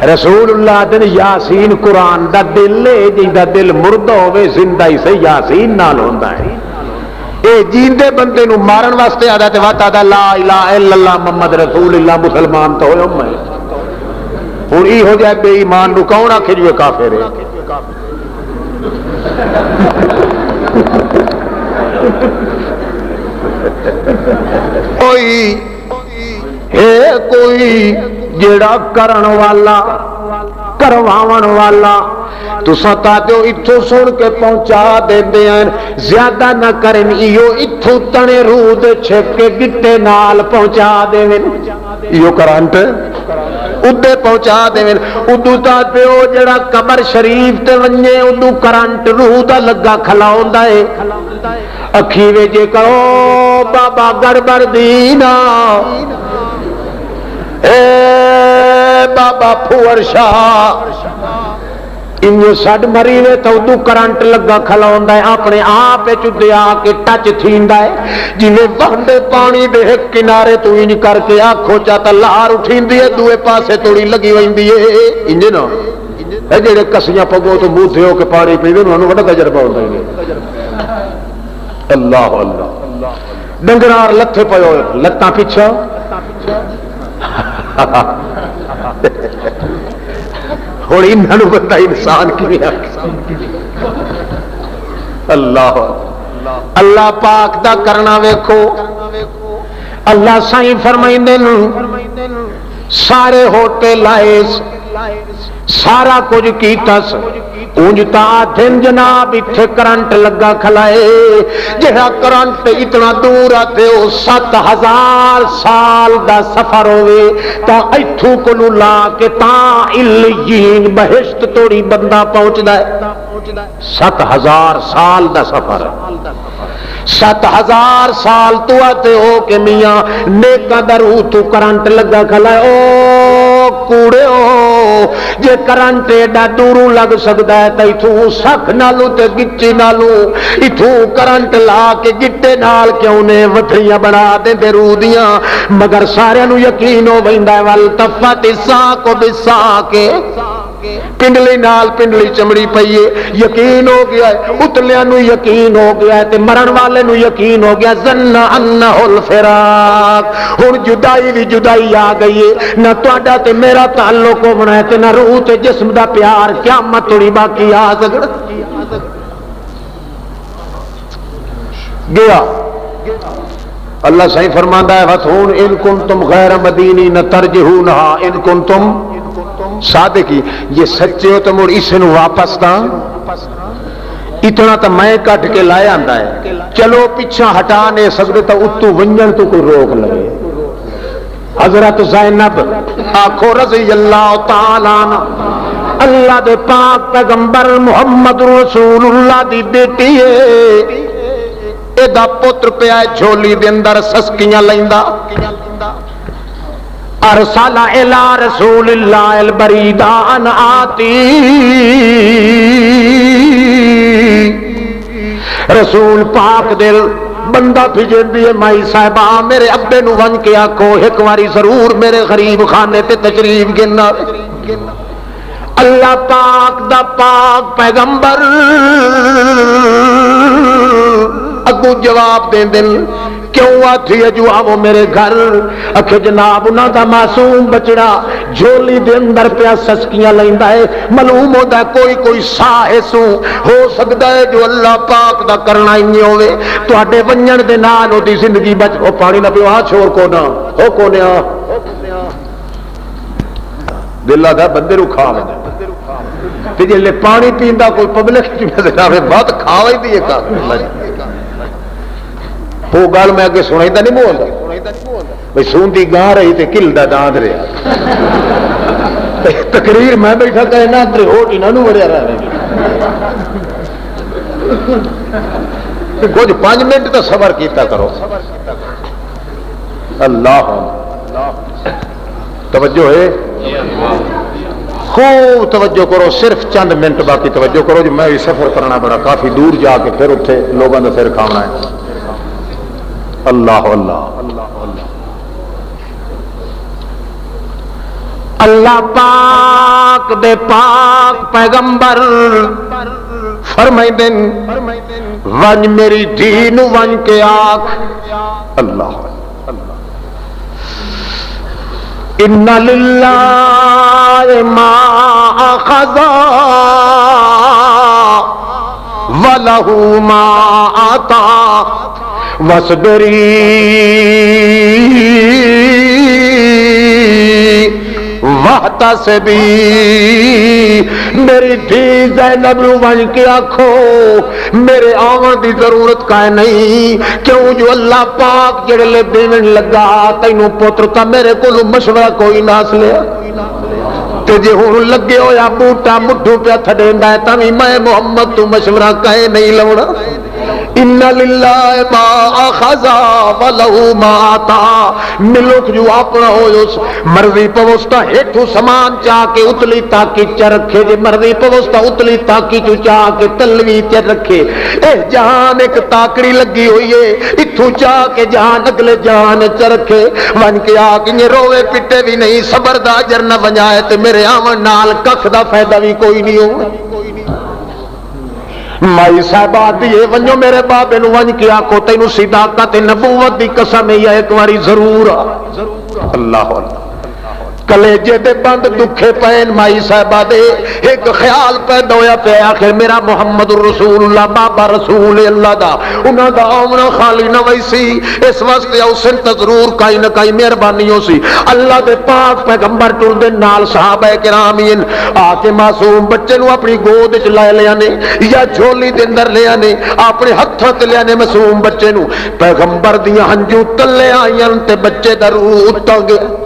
رسول اللہ دن یاسین قرآن دا دل ہے جیندا دل مردہ ہوئے زندہ ہی سے یاسین نال ہوندا ہے اے جیندے بندے نو مارن واسطے آدا تے وات آدا لا الہ الا اللہ محمد رسول اللہ مسلمان تو ہویا میں ہوں یہ ہو جائے بے ایمان نو کون آکھے جو کافر ہے کوئی جڑا کرن والا کرواون والا تساں تا جو اتھوں سن کے پہنچا دیندے ہیں زیادہ نہ کرن ایو اتھوں تنے روح دے چھک کے گٹے نال پہنچا دیویں ایو کرانٹ ادے پہنچا دے ادو تا پیو جڑا قبر شریف تے ونجے ادو کرنٹ روح دا لگا کھلاوندا ہے اکھی ویجے کہو بابا گڑبڑ دینا اے بابا پھور شاہ انجو سڈ مری وے تو ادو کرنٹ لگا کھلاوندا ہے اپنے آپ چدے آ کے ٹچ تھیندا ہے جویں بہندے پانی دے کنارے تو انج کر کے آکھو چا تا لہر اٹھیندی ہے دوے پاسے توڑی لگی ویندی ہے انج نا اے جڑے کسیاں پگوں تو منہ دھو کے پانی پیندے انہاں بڑا تجربہ ہوندا ہے اللہ اللہ ڈنگرار لتھے پے ہوئے لتاں پیچھے ہوں انہوں بندہ انسان کی اللہ اللہ پاک دا کرنا ویکھو اللہ سائیں فرمائندے سارے ہوٹے لائے سارا کچھ کیتا اونج تا دن جناب اتھے کرنٹ لگا کھلائے جہاں کرنٹ اتنا دور آتے ہو 7000 سال دا سفر ہوئے تا ایتھو کو لا کے تا علیین بہشت توڑی بندہ پہنچ دائے 7000 سال دا سفر 7000 سال تو آتے ہو کہ میاں نیکا درو تو کرنٹ لگا کھلائے او کوڑے ہو جے کرنٹ ایڈا دوروں لگ سکتا ہے تو اتھوں سکھ نالو تے گچی نالو اتھوں کرنٹ لا کے گٹے نال کیوں نے وتھریاں بنا دے دے رو دیاں مگر سارے نو یقین ہو ویندا ہے والتفت الساق بالساق پنڈلی نال پنڈلی چمڑی پئیے یقین ہو گیا ہے اتلیاں نو یقین ہو گیا ہے تے مرن والے نو یقین ہو گیا ظن انہ الفراق ہن جدائی بھی جدائی آ گئی ہے نہ تہاڈا تے میرا تعلق ہونا ہے تے نہ روح تے جسم دا پیار قیامت توڑی باقی آ سکدا گیا اللہ صحیح فرماندا ہے وَتْھُونَ إِن كُنْتُمْ غَيْرَ مَدِينِينَ تَرْجِعُونَهَا إِن كُنْتُمْ صادقی یہ سچے ہو تو مڑ اس نو واپس دا اتنا تو میں کٹ کے لائے آندا ہے چلو پیچھا ہٹا نہیں سکتے تو اتو ونجن تو کوئی روک لگے حضرت زینب آخو رضی اللہ تعالیٰ عنہ اللہ دے پاک پیغمبر محمد رسول اللہ دی بیٹی ہے ایدہ پتر پہ آئے جھولی دے اندر سسکیاں لائندہ ارسل الى رسول اللہ البریدہ ان آتی رسول پاک دل بندہ بھیجن دیئے مائی صاحبہ میرے ابے نو ون کے آکھو ایک واری ضرور میرے غریب خانے تے تشریف گنا اللہ پاک دا پاک پیغمبر اگو جواب دیں دل کیوں آتی ہے جو آو میرے گھر اکھے جناب انہاں دا معصوم بچڑا جھولی دے اندر پیا سسکیاں لیندا ہے معلوم ہوتا ہے کوئی ساحس ہو سکتا ہے جو اللہ پاک دا کرنا ہی ہوئے تواڈے ونجن دے نال اودی زندگی بچ او پانی نہ پیو ہاں چھوڑ کو نہ او کونیا دل دا بندے رو کھا لے تے جے پانی پیندا کوئی پبلک نظر آوے بہت کھاوے دی کا وہ گل میں اگے سنائی نہیں بولتا بھائی سوندی گاہ رہی تے کلدا داند رہا تقریر میں بیٹھا کہنا ادھر ہوٹ انہوں وڑیا رہا کچھ 5 منٹ تو صبر کیتا کرو اللہ توجہ ہے خوب توجہ کرو صرف چند منٹ باقی توجہ کرو جو میں سفر کرنا بڑا کافی دور جا کے پھر اتنے لوگوں نے سر کھانا ہے اللہ اللہ اللہ پاک دے پاک پیغمبر فرمائیں ون میری دین ون کے آنکھ اللہ ان للہ ما اخذ وَلَهُ مَا آتَى وَاصْبِرِي وَاحْتَسِبِي محتسبی میری دھی زینب نو ون کے آکھو میرے آون دی ضرورت کا نہیں کیوں جو اللہ پاک جڑے لے دیون لگا تینوں پتر تا میرے کولوں مشورہ کوئی نہ لیا تے جے ہن لگے ہویا بوٹا مٹھو پیا تھڈیندا ہے تاں میں محمد تو مشورہ کہے نہیں لونا ان للہ ما اخذ ولہ ما عطا ملک جو اپنا ہو اس مرضی پوستا ہیٹھو سامان چاہ کے اتلی تاکی چ رکھے جے مرضی پوستا اتلی تاکی چ چاہ کے تلوی چ رکھے اے جہان ایک تاکڑی لگی ہوئی ہے اتھو چاہ کے جہان اگلے جہان چ رکھے ون کے آ کے روے پٹے بھی نہیں صبر دا اجر نہ ونجائے تے میرے آون نال ککھ دا فائدہ بھی کوئی نہیں ہونا مائی صاحبہ دیے ونجو میرے بابے نو ونج کے آکھو تینوں صداقت نبوت دی قسم ہے ایک واری ضرور اللہ کلیجے دے بند دکھے پین مائی صاحبہ دے ایک خیال پیدا ہویا پہ آخر میرا محمد رسول اللہ بابا رسول اللہ دا انہاں دا آمنا خالی نہ ویسی اس وقت یا اسن تضرور کائی نہ کائی مہربانیوں سی اللہ دے پاک پیغمبر ٹر دے نال صحابہ کرامین آکے معصوم بچے نو اپنی گود چ لے لیا نے یا جھولی دے اندر لیا نے اپنے ہتھاں تے لیا نے معصوم بچے نو پیغمبر دیاں ہنجو تلے آئیں تے بچے دا روح اتل گیا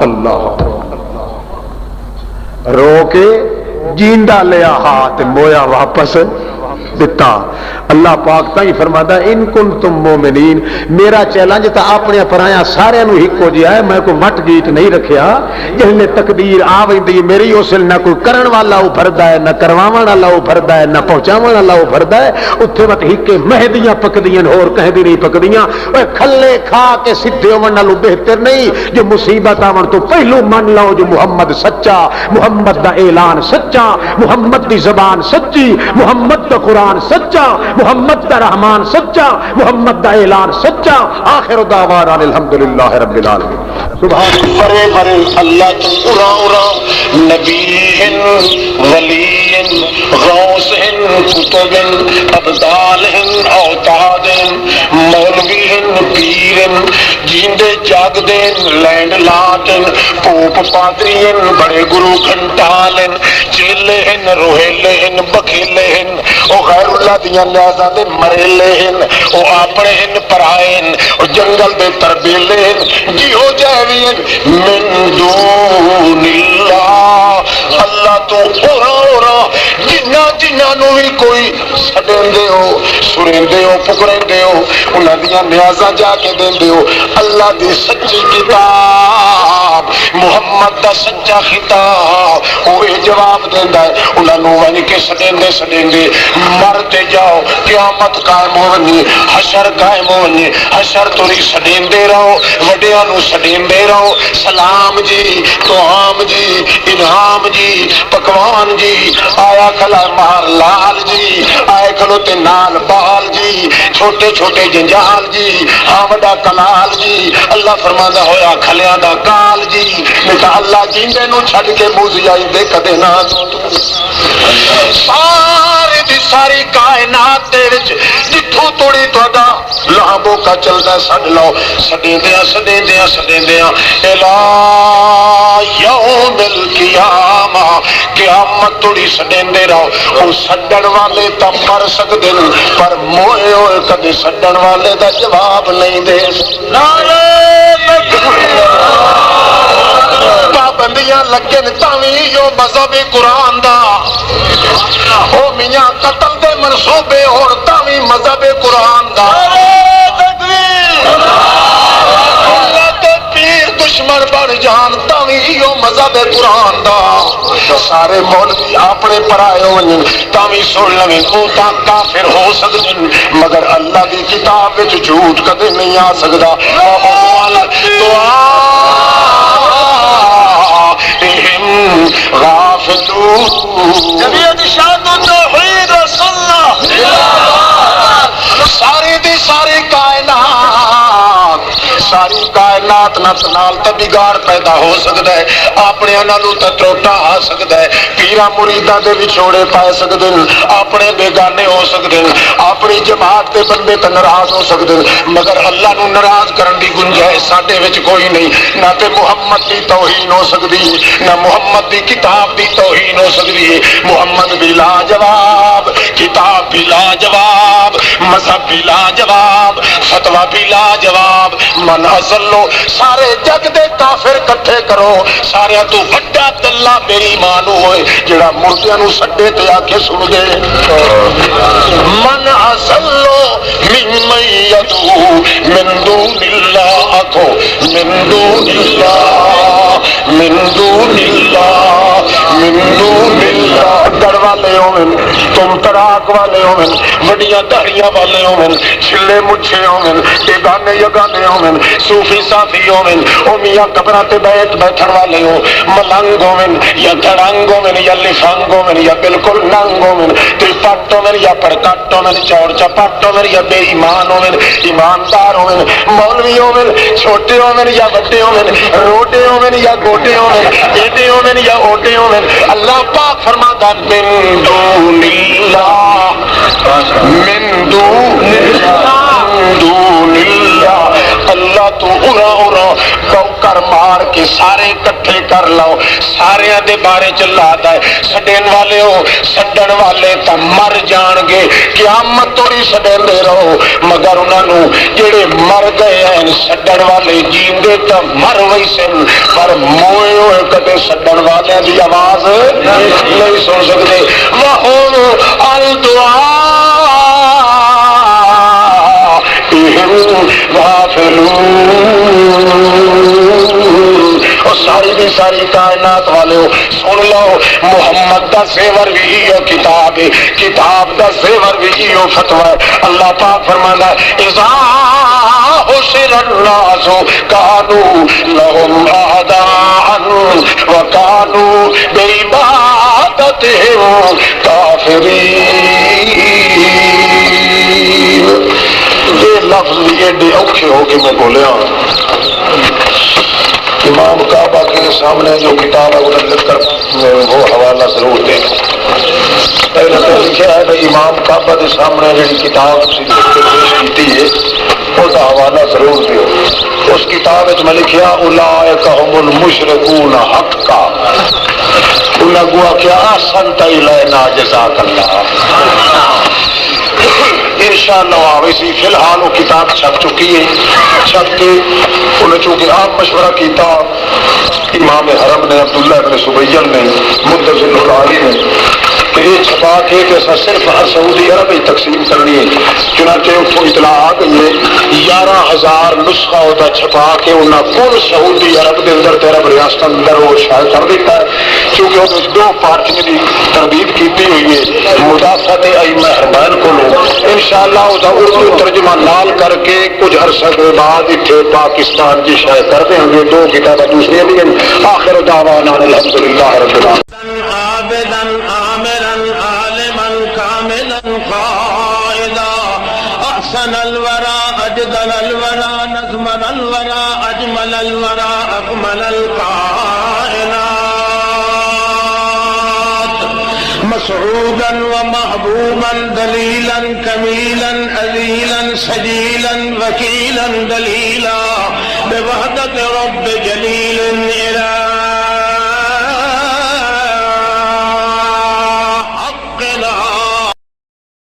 اللہ رو کے جیندا لیا ہاتھ مویا واپس دیتا اللہ پاک تھی فرماتا ان کنتم مومنین میرا چیلنج تا اپنے پرایا سارے نو ہکو جیا ہے میں کوئی وٹ گیٹ نہیں رکھیا جس نے تقدیر آ ویندی میری اسل نہ کوئی کرن والا ابھردا ہے نہ کرواون والا ابھردا ہے نہ پہنچاون والا ابھردا ہے اوتھے وٹ ہکے مہدیاں پکدیاں ہور کہندی نہیں پکدیاں اوے کھلے کھا کے سدھے ہون نالوں بہتر نہیں جو مصیبت آون تو پہلو من لو جو محمد سچا محمد دا اعلان سچا محمد دی زبان سچی محمد دا قرآن سچا محمد دا رحمان سچا محمد دا اعلان سچا آخر دعوانا الحمدللہ رب العالمین سبحان برے برے اللہ تو اڑا اڑا نبی ولی غوث کتب ابدال اوتاد مولوی پیر جیندے جاگ دین لینڈ لاتن پوپ پادری بڑے گرو گھنٹال چیلے روہیلے بکھیلے او غیر اللہ دیاں نیازاں دے مریلے او اپنے پرائے او جنگل دے تربیلے جی ہو جائے من دون اللہ اللہ تو اورا جنہ جنہ نو بھی کوئی سڈیندے ہو سریندے ہو پکڑیندے ہو انہاں دیاں نیازاں جا کے دیندے ہو اللہ دی سچی کتاب محمد دا سچا خطاب وہ یہ جواب دیندا ہے انہاں نو ون کے سڈیندے مرتے جاؤ قیامت قائم ہونی حشر قائم ہونی حشر توری سڈیندے رہو وڈیاں نو سڈیندے رہو سلام جی توام جی انعام جی پکوان جی آیا کھلا مہر لال جی آئے کھلو تے نال بال جی چھوٹے چھوٹے جنجال جی ہاں وڈا کلال جی اللہ فرماندا ہویا کھلیاں دا کال جی میں اللہ جیندے نو چھڈ کے موزی آئی دے کدے نہ ساری دی ساری کائنات دے وچ جتھوں توڑی تہاڈا لہبو کا چلدا سڈ لو سڈیندیاں الا یوم القیامہ قیامت توڑی سڈیندے رہو او سڈن والے تا مر سکدے پر موئے ہوئے کدی سڈن والے دا جواب نہیں دے نعرہ پابندیاں لگن تاویں یو مذہب قرآن دا او میاں قتل دے منصوبے اور تاویں مذہب قرآن دا دشمن بڑھ جان تاویں ایو مذہب قرآن دا سارے مولوی اپنے پرائے ہون تاویں سن لویں او تا کافر ہو سکدے مگر اللہ دی کتاب وچ جھوٹ کدے نہیں آ سکدا جمعیت شاہد توحید رسول اللہ ساری دی ساری کائنات ذات نال تے بگاڑ پیدا ہو سکدا ہے، اپنے نالوں تے ٹوٹا آ سکدا ہے، پیراں مریداں دے وچھوڑے پائے سکدے ہیں، اپنے بیگانے ہو سکدے ہیں، اپنی جماعت دے بندے تے ناراض ہو سکدے ہیں، مگر اللہ نو ناراض کرن دی گنجائش ساڈے وچ کوئی نہیں۔ نہ تے محمد دی توہین ہو سکدی، نہ محمد دی کتاب دی توہین ہو سکدی ہے۔ محمد بھی لاجواب، کتاب بھی لاجواب، مذہب بھی لاجواب، فتویٰ بھی لاجواب۔ من اصلو سارے جگ دے کافر کٹھے کرو، سارے تو وڈا دلہ میری ماں نو ہوئے جڑا مردیاں نو سڈے تے آ کے سن گئے۔ من اصلو ممن یدعو من دون اللہ، آکھو من دون اللہ، من دون اللہ، من دون اللہ۔ ڈر والے ہوئن، تم تراک والے ہوئن، وڈیاں دہڑیاں والے ہوئن، چھلے مچھے ہوئن، بیگانے یگانے ہوئن، صوفی صافی ہوئن، او میاں قبراں تے بیٹھن والے ہو، ملنگ ہوئن یا دھڑنگ ہوئن یا لفنگ ہوئن یا بالکل ننگ ہوئن، ترپٹ ہوئن یا پرکٹ ہوئن، چور چپٹ ہوئن یا بے ایمان ہوئن، ایماندار ہوئن، مولوی ہوئن، چھوٹے ہوئن یا بڑے ہوئن، روڈے ہوئن یا گوڈے ہوئن، ایڈے ہوئن یا اوڈے ہوئن، اللہ پاک فرماتا من دون اللہ، من دون اللہ، من دون اللہ۔ اللہ تو ارا کر مار کے سارے کٹھے کر لو، سارے دے بارے چلاتا ہے۔ سڈن والے ہو، سڈن والے تا مر جان گے، قیامت توڑی سڈن دے رہو، مگر انہوں نے جڑے مر گئے ہیں سڈن والے جیندے تا مر وہی سن، پر موئے ہوئے کدے سڈن والے دی آواز نہیں سن سکتے۔ وَهُمْ الدعاء اور ساری دی ساری کائنات والے ہو سن لو، محمد دا زیور بھی ہے کتاب ہے، کتاب دا زیور بھی ہو فتویٰ ہے۔ اللہ پاک فرمانا ہے اذا حشر الناس كانوا لهم اعداء وكانوا بعبادتهم كافرين۔ یہ لفظ بھی ایڈے اوکھے ہو کے میں بولیا۔ امام کعبہ کے سامنے جو کتاب ہے انہیں لکھ کر وہ حوالہ ضرور دیں۔ پہلے تو لکھا ہے کہ امام کعبہ کے سامنے جو کتاب لکھ کے پیش کی ہے اس کا حوالہ ضرور دیو۔ اس کتاب میں لکھا اولئک هم المشرکون حقا، انہیں گوا کیا احسنت الینا جزاک اللہ۔ انشاءاللہ آویسی فی الحال وہ کتاب چھپ چکی ہے، چھپ کے انہیں چونکہ آپ مشورہ کیتا امام حرم نے عبداللہ ابن سبیل نے مدثر العالی نے کہ یہ چھپا کے ایسا صرف ہر سعودی عرب ہی تقسیم کرنی ہے، چنانچہ اس کو اطلاع آ گئی ہے 11,000 نسخہ ہوتا چھپا کے انہیں کل سعودی عرب کے اندر عرب ریاست اندر وہ شائع کر دیتا ہے، چونکہ وہ دو پارٹ میں بھی تردید کی ہوئی ہے مدافعت ائمہ حرمین کو لوگ انشاءاللہ اس اردو ترجمہ نال کر کے کچھ عرصہ کے بعد اتنے پاکستان کی شائع کر دیں گے۔ دو کتابیں دوسری بھی ہیں۔ آخر دعوانا الحمدللہ رب العالمین۔ عابدا عامرا عالما كاملا قائدا احسن الورى اجدل الورى نظمن الورى اجمل الورى اكمل الكائنات مسعودا ومحبوبا دليلا كميلا أذيلا سجيلا وكيلا دليلا بوحدة رب جليل إلى